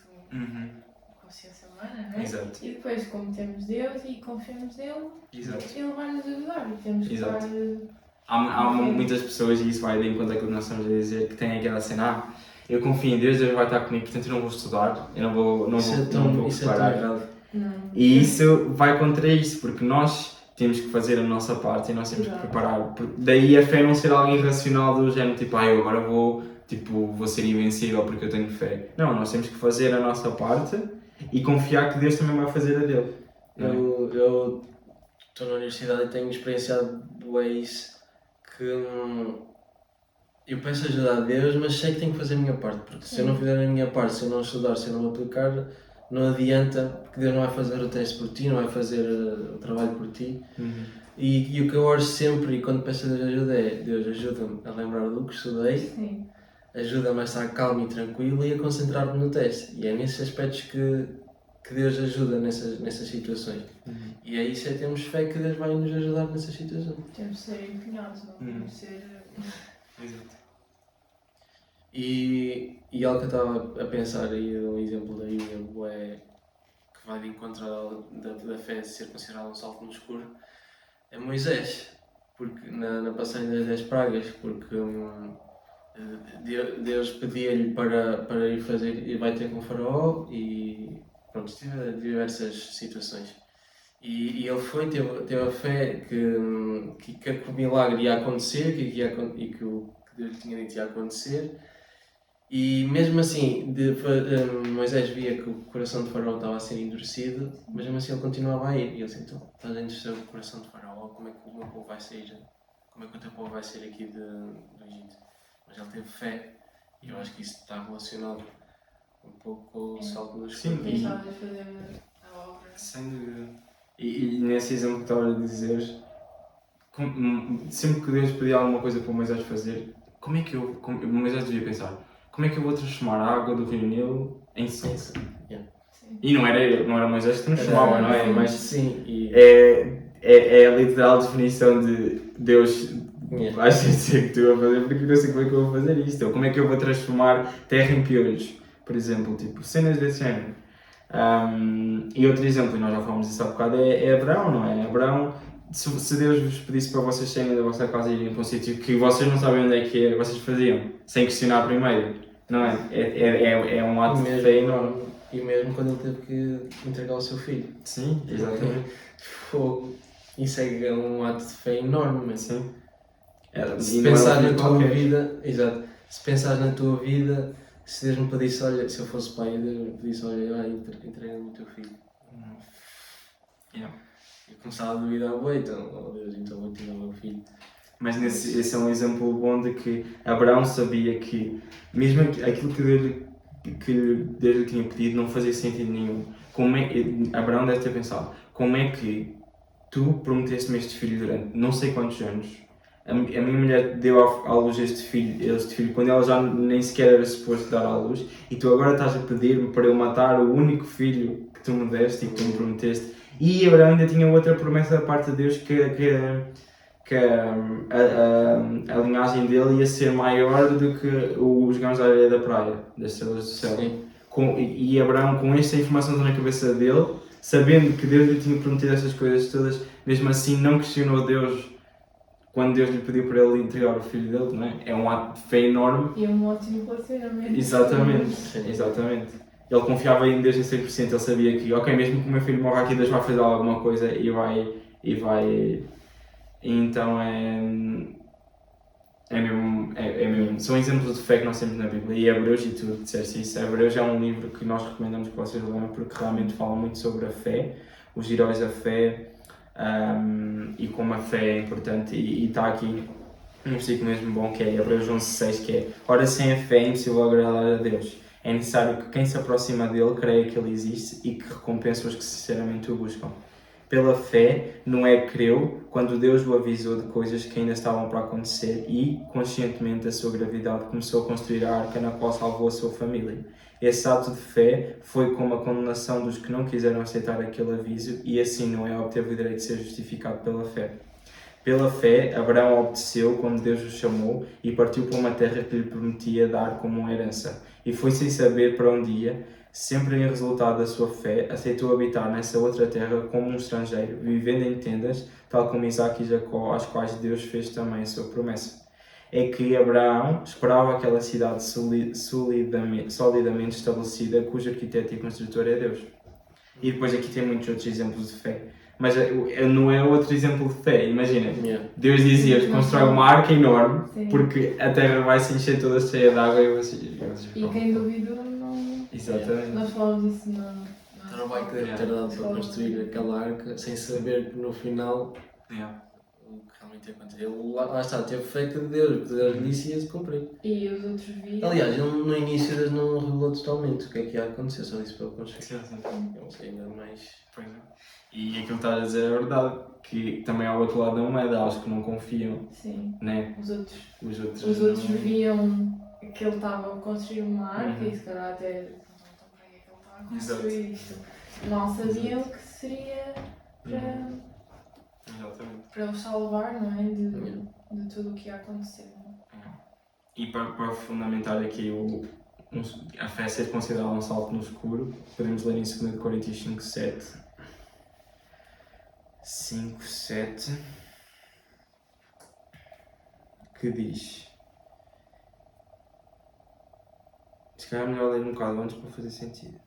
consciência humana, não é? Exato. E depois, como temos Deus e confiamos nele, Exato. Ele vai nos ajudar e temos que Exato. estar... Há muitas pessoas, e isso vai de encontro àquilo que nós estamos a dizer, que têm aquela cena, eu confio em Deus, Deus vai estar comigo, portanto eu não vou estudar, eu não vou preparar. E isso vai contra isso, porque nós temos que fazer a nossa parte e nós temos que preparar. Daí a fé não ser algo irracional do género, tipo, eu agora vou ser invencível porque eu tenho fé. Não, nós temos que fazer a nossa parte e confiar que Deus também vai fazer a dele. Eu estou na universidade e tenho experienciado isso, que eu peço ajuda a Deus, mas sei que tenho que fazer a minha parte, porque se eu não fizer a minha parte, se eu não estudar, se eu não me aplicar, não adianta, porque Deus não vai fazer o teste por ti, não vai fazer o trabalho por ti. E o que eu oro sempre, e quando peço a Deus ajuda, é: Deus, ajuda-me a lembrar do que estudei, ajuda-me a estar calmo e tranquilo e a concentrar-me no teste. E é nesses aspectos que Deus ajuda nessas situações. E é isso, termos fé que Deus vai nos ajudar nessas situações. Temos de ser empenhados, não temos de ser... Exato. E algo que eu estava a pensar aí, um exemplo da Bíblia que vai de encontro da fé de ser considerado um salto no escuro, é Moisés, porque na passagem das 10 pragas, porque Deus pedia-lhe para ir fazer, e vai ter com o faraó e pronto, tive diversas situações. E ele foi, teve a fé que o milagre ia acontecer, que Deus tinha dito ia acontecer. E mesmo assim, Moisés via que o coração de Faraó estava a ser endurecido, mas mesmo assim ele continuava a ir. E ele disse: então, estás a endurecer o coração de Faraó, como é que o meu povo vai sair? Como é que o teu povo vai sair aqui do Egito? Mas ele teve fé, e eu acho que isso está relacionado um pouco com o salto do escuro. Sim, fazer a obra. Sem dúvida. E nesse exemplo que estava a dizer, sempre que Deus pedia alguma coisa para Moisés fazer, Moisés devia pensar: como é que eu vou transformar a água do rio Nilo em sangue? E não era Moisés que transformava, não é? Mas sim, é a literal definição de Deus. Vais dizer que tu a fazer, porque eu não sei como é que eu vou fazer isto. Ou como é que eu vou transformar terra em piolhos, por exemplo, tipo, cenas desse género. E outro exemplo, e nós já falamos disso há bocado, é Abraão, não é? Abraão, se Deus vos pedisse para vocês saírem da vossa casa e irem para um sítio que vocês não sabem onde é que é, vocês faziam, sem questionar primeiro, não é? É um ato de fé enorme. E mesmo quando ele teve que entregar o seu filho. Sim, exatamente. Isso é um ato de fé enorme, mas sim. Se pensares na tua vida, exato. Se pensares na tua vida, se Deus me pedisse, olha, se eu fosse pai, Deus me pedisse, olha, entrega-me o teu filho. Eu começava a duvidar, então, Deus, então vou tirar o meu filho. Mas esse é um exemplo bom de que Abraão sabia que, mesmo aquilo que Deus lhe tinha pedido, não fazia sentido nenhum. Abraão deve ter pensado: como é que tu prometeste-me este filho durante não sei quantos anos? A minha mulher deu à luz este filho quando ela já nem sequer era suposto dar à luz, e tu agora estás a pedir-me para eu matar o único filho que tu me deste e que tu me prometeste. E Abraão ainda tinha outra promessa da parte de Deus, que a linhagem dele ia ser maior do que os grãos da areia da praia, das estrelas do céu. E Abraão, com esta informação na cabeça dele, sabendo que Deus lhe tinha prometido essas coisas todas, mesmo assim não questionou Deus quando Deus lhe pediu para ele entregar o filho dele, não é? É um ato de fé enorme. E um ótimo relacionamento. Exatamente, exatamente. Ele confiava em Deus a 100%, ele sabia que, ok, mesmo que o meu filho morra aqui, Deus vai fazer alguma coisa e vai... Então é mesmo, são exemplos de fé que nós temos na Bíblia, e Hebreus, e tu disseste isso, Hebreus é um livro que nós recomendamos que vocês leiam porque realmente fala muito sobre a fé, os heróis da fé, e como a fé é importante, e está aqui um versículo mesmo bom que é Hebreus 11:6, que é: ora, sem a fé é impossível agradar a Deus, é necessário que quem se aproxima dele creia que ele existe e que recompensa os que sinceramente o buscam. Pela fé, Noé creu quando Deus o avisou de coisas que ainda estavam para acontecer e, conscientemente da sua gravidade, começou a construir a arca na qual salvou a sua família. Esse ato de fé foi como a condenação dos que não quiseram aceitar aquele aviso e assim Noé obteve o direito de ser justificado pela fé. Pela fé, Abraão obedeceu quando Deus o chamou e partiu para uma terra que lhe prometia dar como uma herança. E foi sem saber para onde ia, sempre em resultado da sua fé, aceitou habitar nessa outra terra como um estrangeiro, vivendo em tendas, tal como Isaac e Jacó, às quais Deus fez também a sua promessa. É que Abraão esperava aquela cidade solidamente estabelecida, cujo arquiteto e construtor é Deus. E depois aqui tem muitos outros exemplos de fé. Mas não é outro exemplo de fé, imagina. Deus dizia: constrói uma arca enorme, sim, porque a terra vai se encher toda cheia de água e vocês e quem duvidou não... Exatamente. Nós falamos isso na... Então não vai querer ter dado para construir aquela arca sem saber que no final o que realmente ia acontecer. Ele lá está, teve fé que Deus lhe disse e ia-se cumprir. E os outros viam. Aliás, ele no início Deus não revelou totalmente o que é que ia acontecer, só disse para ele construir. Sim. Não sei ainda mais. Pois é. E aquilo que estás a dizer é verdade, que também ao outro lado da moeda há os que não confiam. Sim. Né? Os outros não... viam que ele estava a construir uma arca e se calhar até então para que é que ele estava a construir isto. Não sabiam que seria para os salvar, não é? De tudo o que ia acontecer. E para fundamentar aqui a fé ser considerada um salto no escuro, podemos ler em 2 Coríntios 5:7, que diz... Se calhar é melhor ler um bocado antes para fazer sentido.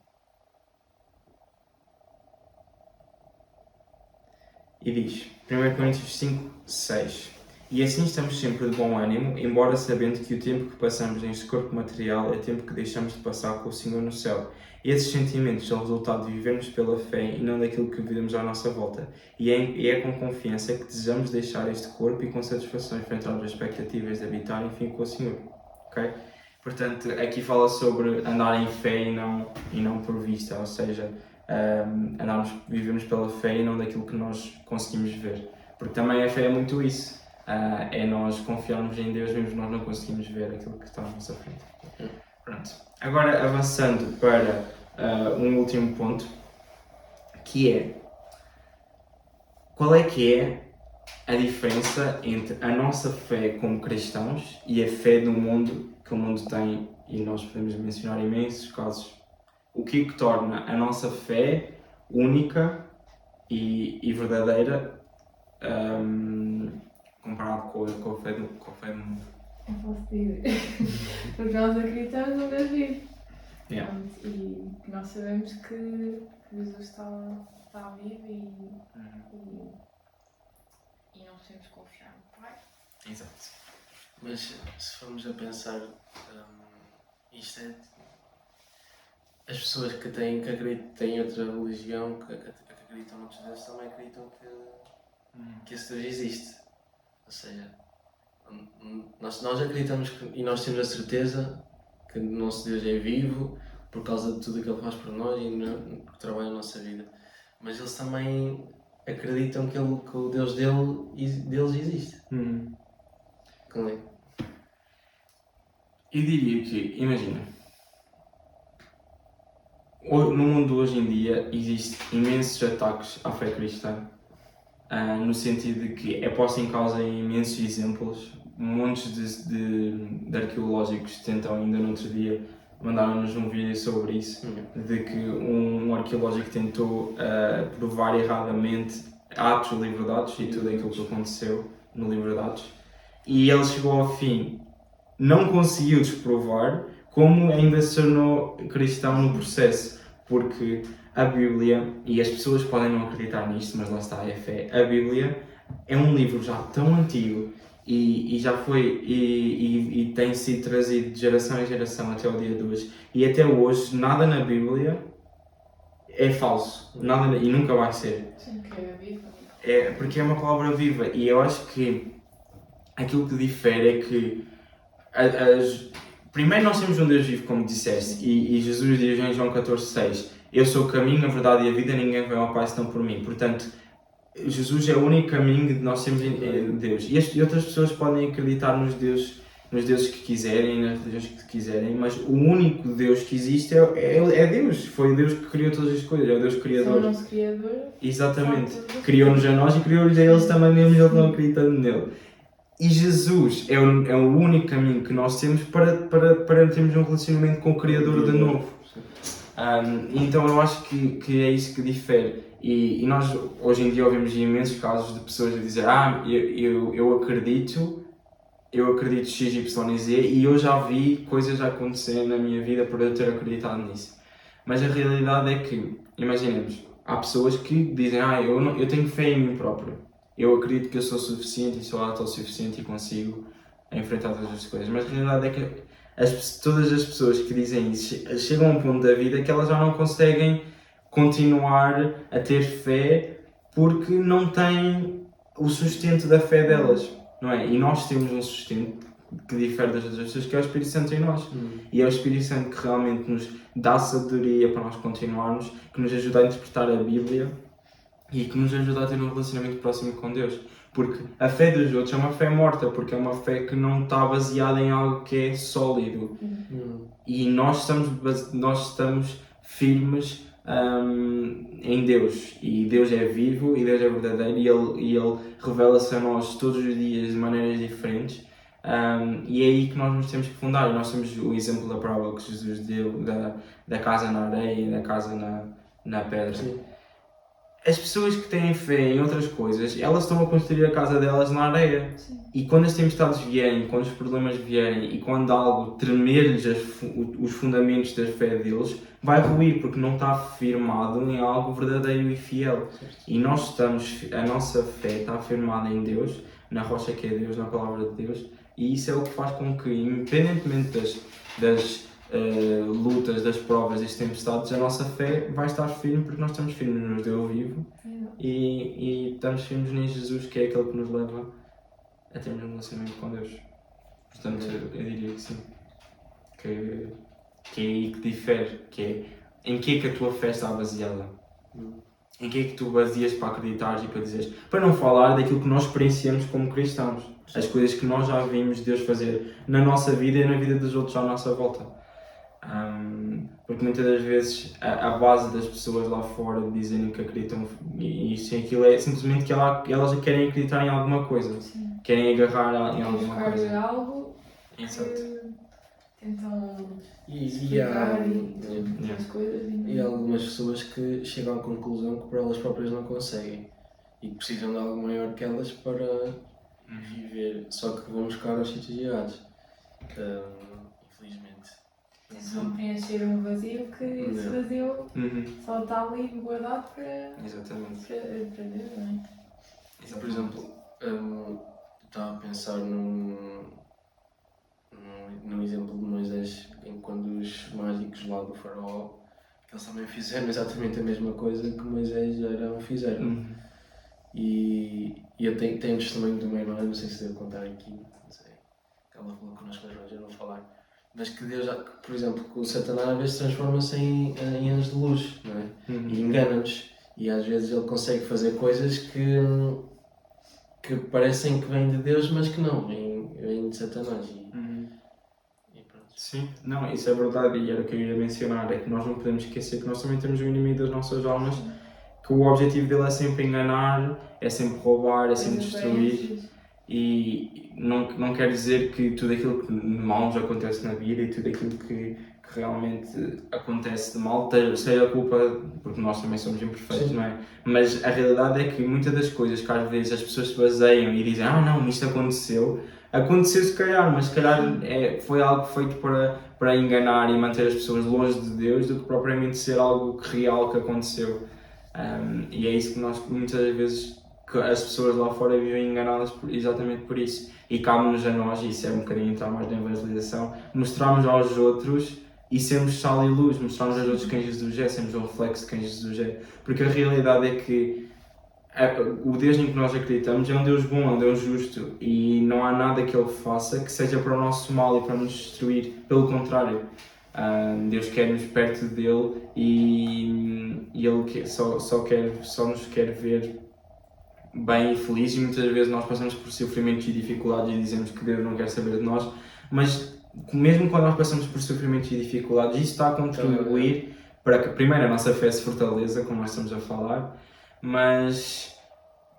E diz, 1 Coríntios 5:6: e assim estamos sempre de bom ânimo, embora sabendo que o tempo que passamos neste corpo material é tempo que deixamos de passar com o Senhor no céu. Esses sentimentos são resultado de vivermos pela fé e não daquilo que vivemos à nossa volta. E é com confiança que desejamos deixar este corpo e com satisfação enfrentar as expectativas de habitar, enfim, com o Senhor. Okay? Portanto, aqui fala sobre andar em fé e não por vista, ou seja, vivemos pela fé e não daquilo que nós conseguimos ver. Porque também a fé é muito isso. É nós confiarmos em Deus mesmo que nós não conseguimos ver aquilo que está à nossa frente. Pronto. Agora avançando para um último ponto, que é: qual é que é a diferença entre a nossa fé como cristãos e a fé do mundo que o mundo tem? E nós podemos mencionar imensos casos. O que é que torna a nossa fé única e verdadeira comparado com a fé do mundo? Eu posso dizer. Porque nós acreditamos no Deus vivo. Yeah. E nós sabemos que Jesus está vivo e nós temos que confiar no Pai. Exato. Mas se formos a pensar, isto é... As pessoas que acreditam em outra religião, que acreditam noutros deuses, também acreditam que esse Deus existe. Ou seja, nós acreditamos e nós temos a certeza que o nosso Deus é vivo por causa de tudo o que Ele faz por nós e porque trabalha a nossa vida. Mas eles também acreditam que o Deus deles existe. Como é? Eu diria que, imagina, no mundo hoje em dia existem imensos ataques à fé cristã, no sentido de que é posto em causa imensos exemplos, montes de arqueológicos tentam ainda no outro dia mandaram-nos um vídeo sobre isso, de que um arqueológico tentou provar erradamente Atos do livro de Atos e tudo aquilo que aconteceu no livro de Atos, e ele chegou ao fim, não conseguiu desprovar, como ainda se tornou cristão no processo, porque a Bíblia, e as pessoas podem não acreditar nisto, mas lá está, é fé, a Bíblia é um livro já tão antigo e já foi e tem sido trazido de geração em geração até o dia de hoje, e até hoje nada na Bíblia é falso, nada, e nunca vai ser. Sim, que é viva. É, porque é uma palavra viva, e eu acho que aquilo que difere é que primeiro nós temos um Deus vivo, como disseste, e Jesus diz em João 14,6: eu sou o caminho, a verdade e a vida, ninguém vem ao Pai senão por mim. Portanto, Jesus é o único caminho de nós termos Deus. E outras pessoas podem acreditar nos deuses que quiserem, nas religiões que quiserem, mas o único Deus que existe é Deus. Foi Deus que criou todas as coisas, é o Deus Criador. É o nosso Criador. Exatamente. Criou-nos a nós e criou-nos a eles também, mesmo eles não acreditando nele. E Jesus é o único caminho que nós temos para termos um relacionamento com o Criador de novo. Então eu acho que é isso que difere. E nós hoje em dia ouvimos imensos casos de pessoas a dizer: eu acredito X, Y e Z, e eu já vi coisas acontecerem na minha vida por eu ter acreditado nisso. Mas a realidade é que, imaginemos, há pessoas que dizem: eu tenho fé em mim próprio. Eu acredito que eu sou suficiente e sou autossuficiente e consigo enfrentar todas as coisas. Mas a realidade é que todas as pessoas que dizem isso chegam a um ponto da vida que elas já não conseguem continuar a ter fé porque não têm o sustento da fé delas, não é? E nós temos um sustento que difere das outras pessoas, que é o Espírito Santo em nós. E é o Espírito Santo que realmente nos dá sabedoria para nós continuarmos, que nos ajuda a interpretar a Bíblia e que nos ajuda a ter um relacionamento próximo com Deus. Porque a fé dos outros é uma fé morta, porque é uma fé que não está baseada em algo que é sólido. E nós estamos firmes em Deus. E Deus é vivo e Deus é verdadeiro, e Ele revela-se a nós todos os dias de maneiras diferentes. E é aí que nós nos temos que fundar. E nós temos o exemplo da parábola que Jesus deu da casa na areia e da casa na pedra. Sim. As pessoas que têm fé em outras coisas, elas estão a construir a casa delas na areia. Sim. E quando as tempestades vierem, quando os problemas vierem e quando algo tremer-lhes os fundamentos da fé deles, vai ruir, porque não está firmado em algo verdadeiro e fiel. E a nossa fé está firmada em Deus, na rocha que é Deus, na palavra de Deus, e isso é o que faz com que, independentemente das lutas, das provas, das tempestades, a nossa fé vai estar firme, porque nós estamos firmes no Deus vivo e estamos firmes em Jesus, que é aquele que nos leva a termos um relacionamento com Deus. Portanto, eu diria que sim, que é aí que difere, que é em que é que a tua fé está baseada, em que é que tu baseias para acreditares e para dizeres, para não falar daquilo que nós experienciamos como cristãos, as coisas que nós já vimos Deus fazer na nossa vida e na vida dos outros à nossa volta. Porque muitas das vezes a base das pessoas lá fora dizerem que acreditam e aquilo é simplesmente que elas querem acreditar em alguma coisa. Sim. Querem agarrar em alguma buscar coisa. algo Exato. que tentam E explicar há, as coisas e há algumas pessoas que chegam à conclusão que por elas próprias não conseguem e que precisam de algo maior que elas para viver, só que vão buscar aos sítios errados. Infelizmente. tentam preencher um vazio que esse vazio só está ali guardado para Exatamente. Deus, não é? Por exemplo, estava a pensar num exemplo de Moisés, em quando os mágicos lá do faraó, eles também fizeram exatamente a mesma coisa que Moisés e Arão fizeram. E eu tenho um testemunho de uma irmã, não sei se devo contar aqui, não sei, ela falou connosco, mas hoje eu não vou falar. Mas que Deus, por exemplo, que o Satanás às vezes transforma-se em anjos de luz, não é? E engana-nos. E às vezes ele consegue fazer coisas que parecem que vêm de Deus, mas que não, vêm de Satanás. E pronto. Sim, não, isso é verdade, e era o que eu ia mencionar, é que nós não podemos esquecer que nós também temos um inimigo das nossas almas, que o objetivo dele é sempre enganar, é sempre roubar, é sempre destruir. E não quer dizer que tudo aquilo que mal nos acontece na vida e tudo aquilo que que realmente acontece de mal, seja a culpa, porque nós também somos imperfeitos, Sim. não é? Mas a realidade é que muitas das coisas que às vezes as pessoas se baseiam e dizem não, isto aconteceu se calhar, mas se calhar foi algo feito para enganar e manter as pessoas longe de Deus do que propriamente ser algo real que aconteceu. E é isso que nós muitas vezes, que as pessoas lá fora vivem enganadas exatamente por isso. E cabe-nos a nós, e isso é um bocadinho entrar mais na evangelização, mostrarmos aos outros e sermos sal e luz, mostrarmos aos outros quem Jesus é, sermos o reflexo de quem Jesus é. Porque a realidade é que o Deus em que nós acreditamos é um Deus bom, é um Deus justo e não há nada que Ele faça que seja para o nosso mal e para nos destruir. Pelo contrário, Deus quer-nos perto dele e Ele só nos quer ver bem e felizes, e muitas vezes nós passamos por sofrimentos e dificuldades e dizemos que Deus não quer saber de nós, mas mesmo quando nós passamos por sofrimentos e dificuldades, isso está a contribuir para que primeiro a nossa fé se fortaleça, como nós estamos a falar, mas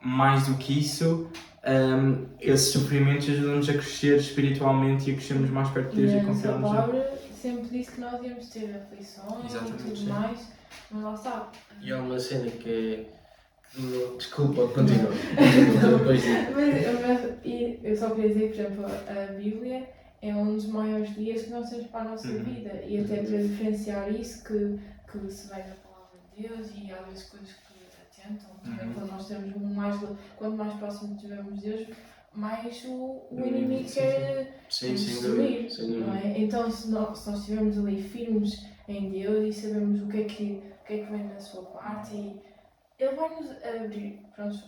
mais do que isso, esses sofrimentos ajudam-nos a crescer espiritualmente e a crescermos mais perto de Deus e confiarmos nele. A nele. palavra sempre disse que nós íamos ter aflições Exatamente, e tudo sim. mais, mas lá está. E há uma cena que é. Desculpa, continua. Mas eu só queria dizer, por exemplo, a Bíblia é um dos maiores guias que nós temos para a nossa vida, e até para diferenciar isso que se vem da palavra de Deus e há vezes coisas que atentam, também quando nós temos quanto mais próximo estivermos de Deus, mais o inimigo quer destruir, não é? Então se nós estivermos ali firmes em Deus e sabemos o que é que vem da sua parte, e Ele vai nos abrir os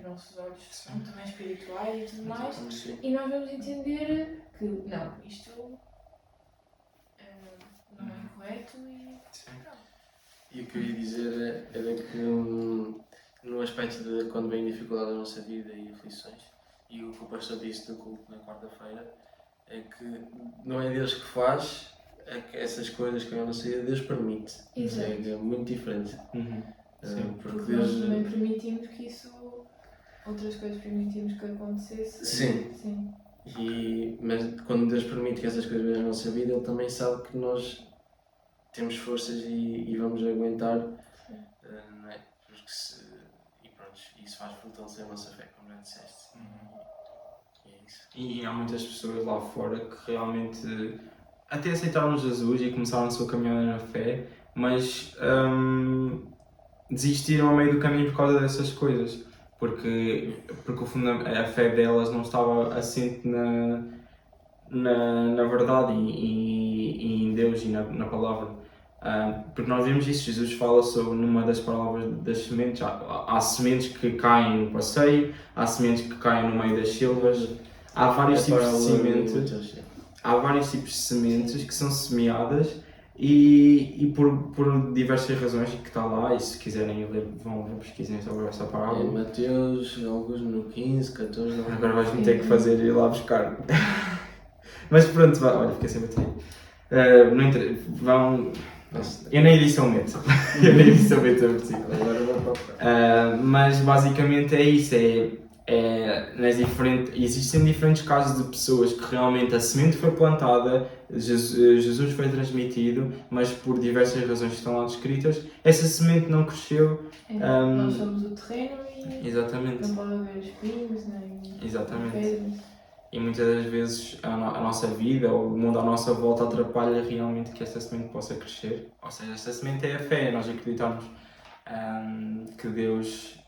nossos olhos também espirituais e tudo mais, e nós vamos entender que não, isto não é correto e E o que eu ia dizer era que no aspecto de quando vem dificuldade na nossa vida e aflições, e o que o pastor disse no culto na quarta-feira, é que não é Deus que faz essas coisas que vêm na nossa vida, Deus permite. É muito diferente. Porque nós também permitimos que outras coisas permitimos que acontecesse. Sim. Mas quando Deus permite que essas coisas venham na nossa vida, Ele também sabe que nós temos forças e vamos aguentar, não é? Porque isso faz fortalecer a nossa fé, como já disseste. E é isso. E há muitas pessoas lá fora que realmente até aceitaram Jesus e começaram a sua caminhada na fé, mas desistiram ao meio do caminho por causa dessas coisas, porque a fé delas não estava assente na verdade e em Deus e na palavra. Porque nós vemos isso, Jesus fala sobre, numa das palavras das sementes, há sementes que caem no passeio, há sementes que caem no meio das silvas, há vários tipos de sementes. Há vários tipos de sementes que são semeadas e por diversas razões que está lá, e se quiserem ler, vão pesquisem sobre essa parábola. Mateus, alguns no 15, 14, não. Agora vais-me ter que fazer ir lá buscar. Mas pronto, olha, fiquei sem bateria. Não vão. Eu na edição meto. Eu na edição meto a versículo. Agora vou procurar. Mas basicamente é isso. Existem diferentes casos de pessoas que realmente a semente foi plantada, Jesus foi transmitido, mas por diversas razões que estão lá descritas, essa semente não cresceu. Nós somos o terreno e exatamente. não pode haver espinhos nem Exatamente. E muitas das vezes a nossa vida ou o mundo à nossa volta atrapalha realmente que essa semente possa crescer. Ou seja, essa semente é a fé, nós acreditarmos que Deus,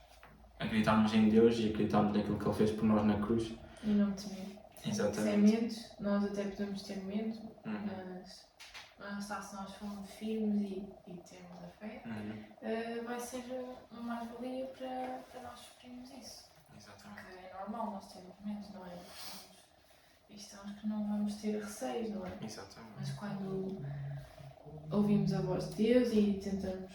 acreditarmos em Deus e acreditarmos naquilo que Ele fez por nós na cruz. E não temer. Exatamente. Sem medos, nós até podemos ter medo, mas se nós formos firmes e temos a fé, vai ser uma mais-valia para nós sofrermos isso. Exatamente. Porque é normal nós termos medo, não é? Estamos que não vamos ter receios, não é? Exatamente. Mas quando ouvimos a voz de Deus e tentamos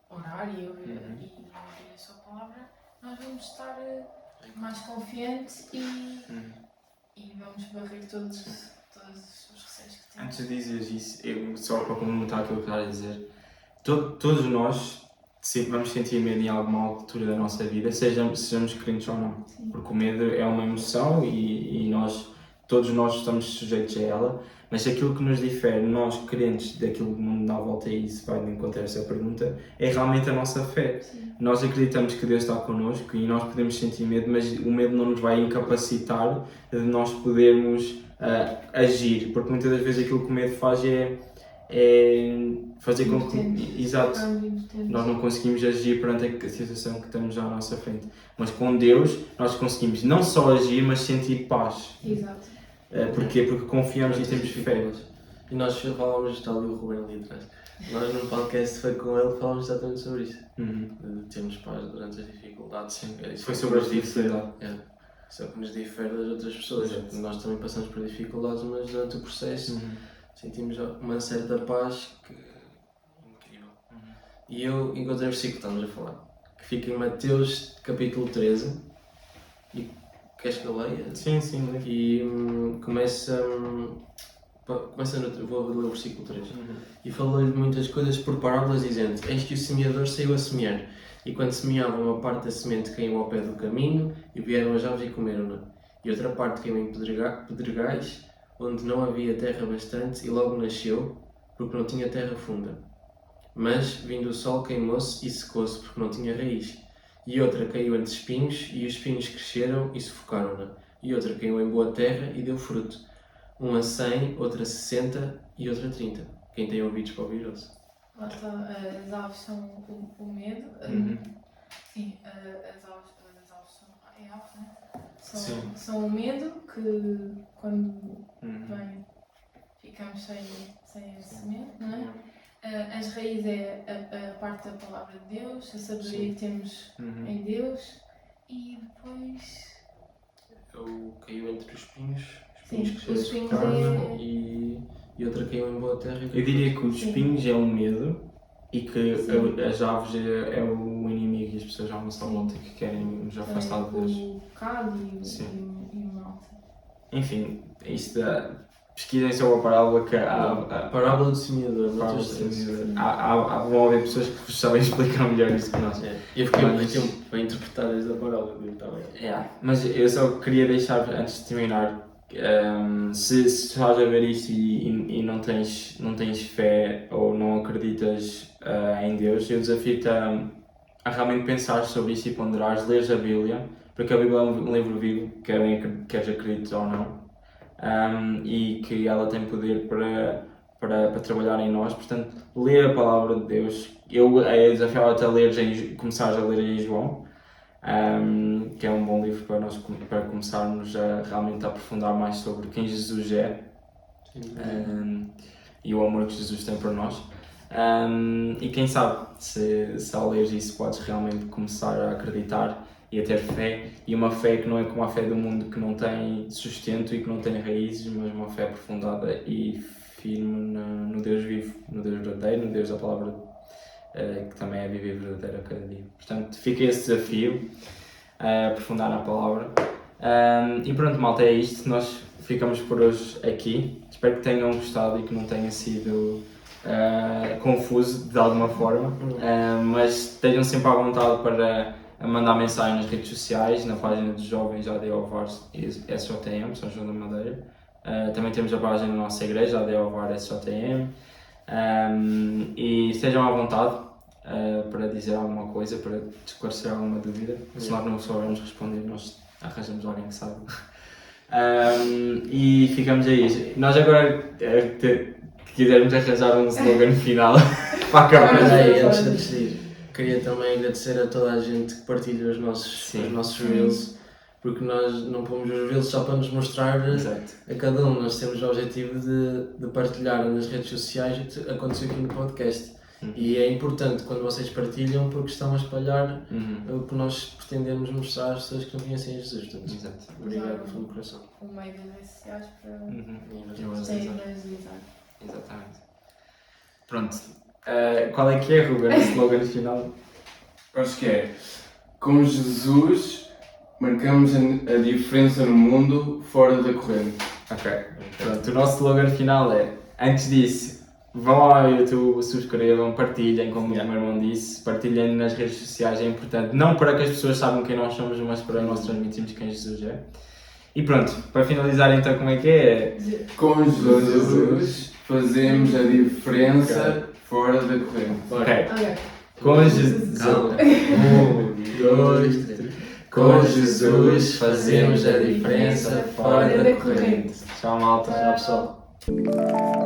orar e ouvir a sua palavra, nós vamos estar mais confiantes e vamos barrer todos os receios que temos. Antes de dizeres isso, só para complementar aquilo que estás a dizer, todos nós vamos sentir medo em alguma altura da nossa vida, sejamos crentes ou não. Sim. Porque o medo é uma emoção e nós todos nós estamos sujeitos a ela, mas aquilo que nos difere, nós crentes, daquilo que o mundo dá a volta, e isso vai encontrar essa pergunta, é realmente a nossa fé. Sim. Nós acreditamos que Deus está connosco e nós podemos sentir medo, mas o medo não nos vai incapacitar de nós podermos agir, porque muitas das vezes aquilo que o medo faz é fazer com que... Exato. Nós não conseguimos agir perante a situação que estamos já à nossa frente. Mas com Deus nós conseguimos não só agir, mas sentir paz. Exato. Porquê? Porque confiamos e temos fé. E nós falávamos, está ali o Ruben ali atrás, nós num podcast foi com ele que falámos exatamente sobre isso. De termos paz durante as dificuldades. Sim. Isso Foi sobre as dificuldades. Isso é o que nos difere das outras pessoas. Exato. Nós também passamos por dificuldades, mas durante o processo sentimos uma certa paz que é incrível. E eu encontrei o versículo que estamos a falar, que fica em Mateus capítulo 13. E queres que eu leia? Sim. E começa vou ler o versículo 3. E falou-lhe de muitas coisas por parábolas, dizendo: Eis que o semeador saiu a semear, e quando semeava, uma parte da semente caiu ao pé do caminho, e vieram as aves e comeram-na. E outra parte caiu em pedregais, onde não havia terra bastante, e logo nasceu, porque não tinha terra funda. Mas, vindo o sol, queimou-se e secou-se, porque não tinha raiz. E outra caiu entre espinhos, e os espinhos cresceram e sufocaram-na. E outra caiu em boa terra e deu fruto. Uma 100, outra 60 e outra 30. Quem tem ouvidos para ouvir, ouça. Lá está, as aves são o medo. Sim, as aves são. É aves, né? São o medo que quando vem ficamos sem a semente, não é? As raízes é a parte da palavra de Deus, a sabedoria que temos em Deus, e depois. Caiu entre os espinhos. Sim, Os espinhos e outra caiu em boa terra. Eu diria que os espinhos é o medo e que as aves é o inimigo e as pessoas à nossa volta que querem nos afastar de Deus. O pecado e o mal. Enfim, isto pesquisem sobre a parábola que a parábola do semeador. Vão haver pessoas que vos sabem explicar melhor isso que nós. Eu fiquei muito tempo para interpretar esta parábola também. Mas eu só queria deixar, antes de terminar, se estás a ver isto e não tens fé ou não acreditas em Deus, eu desafio-te a realmente pensar sobre isto e ponderares, leres a Bíblia, porque a Bíblia é um livro vivo, queres acredites ou não, e que ela tem poder para trabalhar em nós. Portanto, lê a palavra de Deus. Eu desafiava-te a começares a ler em João, que é um bom livro para começarmos a realmente aprofundar mais sobre quem Jesus é e o amor que Jesus tem por nós. E quem sabe, se ao ler isso podes realmente começar a acreditar e a ter fé, e uma fé que não é como a fé do mundo, que não tem sustento e que não tem raízes, mas uma fé aprofundada e firme no Deus vivo, no Deus verdadeiro, no Deus da palavra, que também é viva e verdadeira a cada dia. Portanto, fica esse desafio, aprofundar na palavra. E pronto, malta, é isto. Nós ficamos por hoje aqui. Espero que tenham gostado e que não tenha sido confuso de alguma forma, mas estejam sempre à vontade para mandar mensagem nas redes sociais, na página dos jovens ADOVAR SJM, São João da Madeira. Também temos a página da nossa igreja, ADOVAR SJM. E estejam à vontade para dizer alguma coisa, para esclarecer alguma dúvida. Se nós não soubermos responder, nós arranjamos alguém que sabe. E ficamos aí. Nós agora, quisermos arranjar um slogan final para acabar. Antes de despedir, queria também agradecer a toda a gente que partilha os nossos reels, porque nós não pomos os reels só para nos mostrar a cada um. Nós temos o objetivo de partilhar nas redes sociais o que aconteceu aqui no podcast. E é importante quando vocês partilham, porque estão a espalhar o que nós pretendemos mostrar às pessoas que não conhecem Jesus. Portanto, obrigado pelo coração. O meio das redes sociais para evangelizar. Exatamente. Pronto. Qual é que é, Ruben, o slogan final? Acho que é: com Jesus marcamos a diferença no mundo fora da corrente. Ok. Pronto, o nosso slogan final é: antes disso, vão ao YouTube, subscrevam, partilhem, como o meu irmão disse, partilhem nas redes sociais, é importante, não para que as pessoas saibam quem nós somos, mas para nós transmitirmos quem Jesus é. E pronto, para finalizar então como é que é? Com Jesus fazemos a diferença fora da corrente. Ok. Ok. Com Jesus. Calma. 1, 2, 3. Com Jesus fazemos a diferença fora da corrente. Tchau, malta. Tchau, pessoal.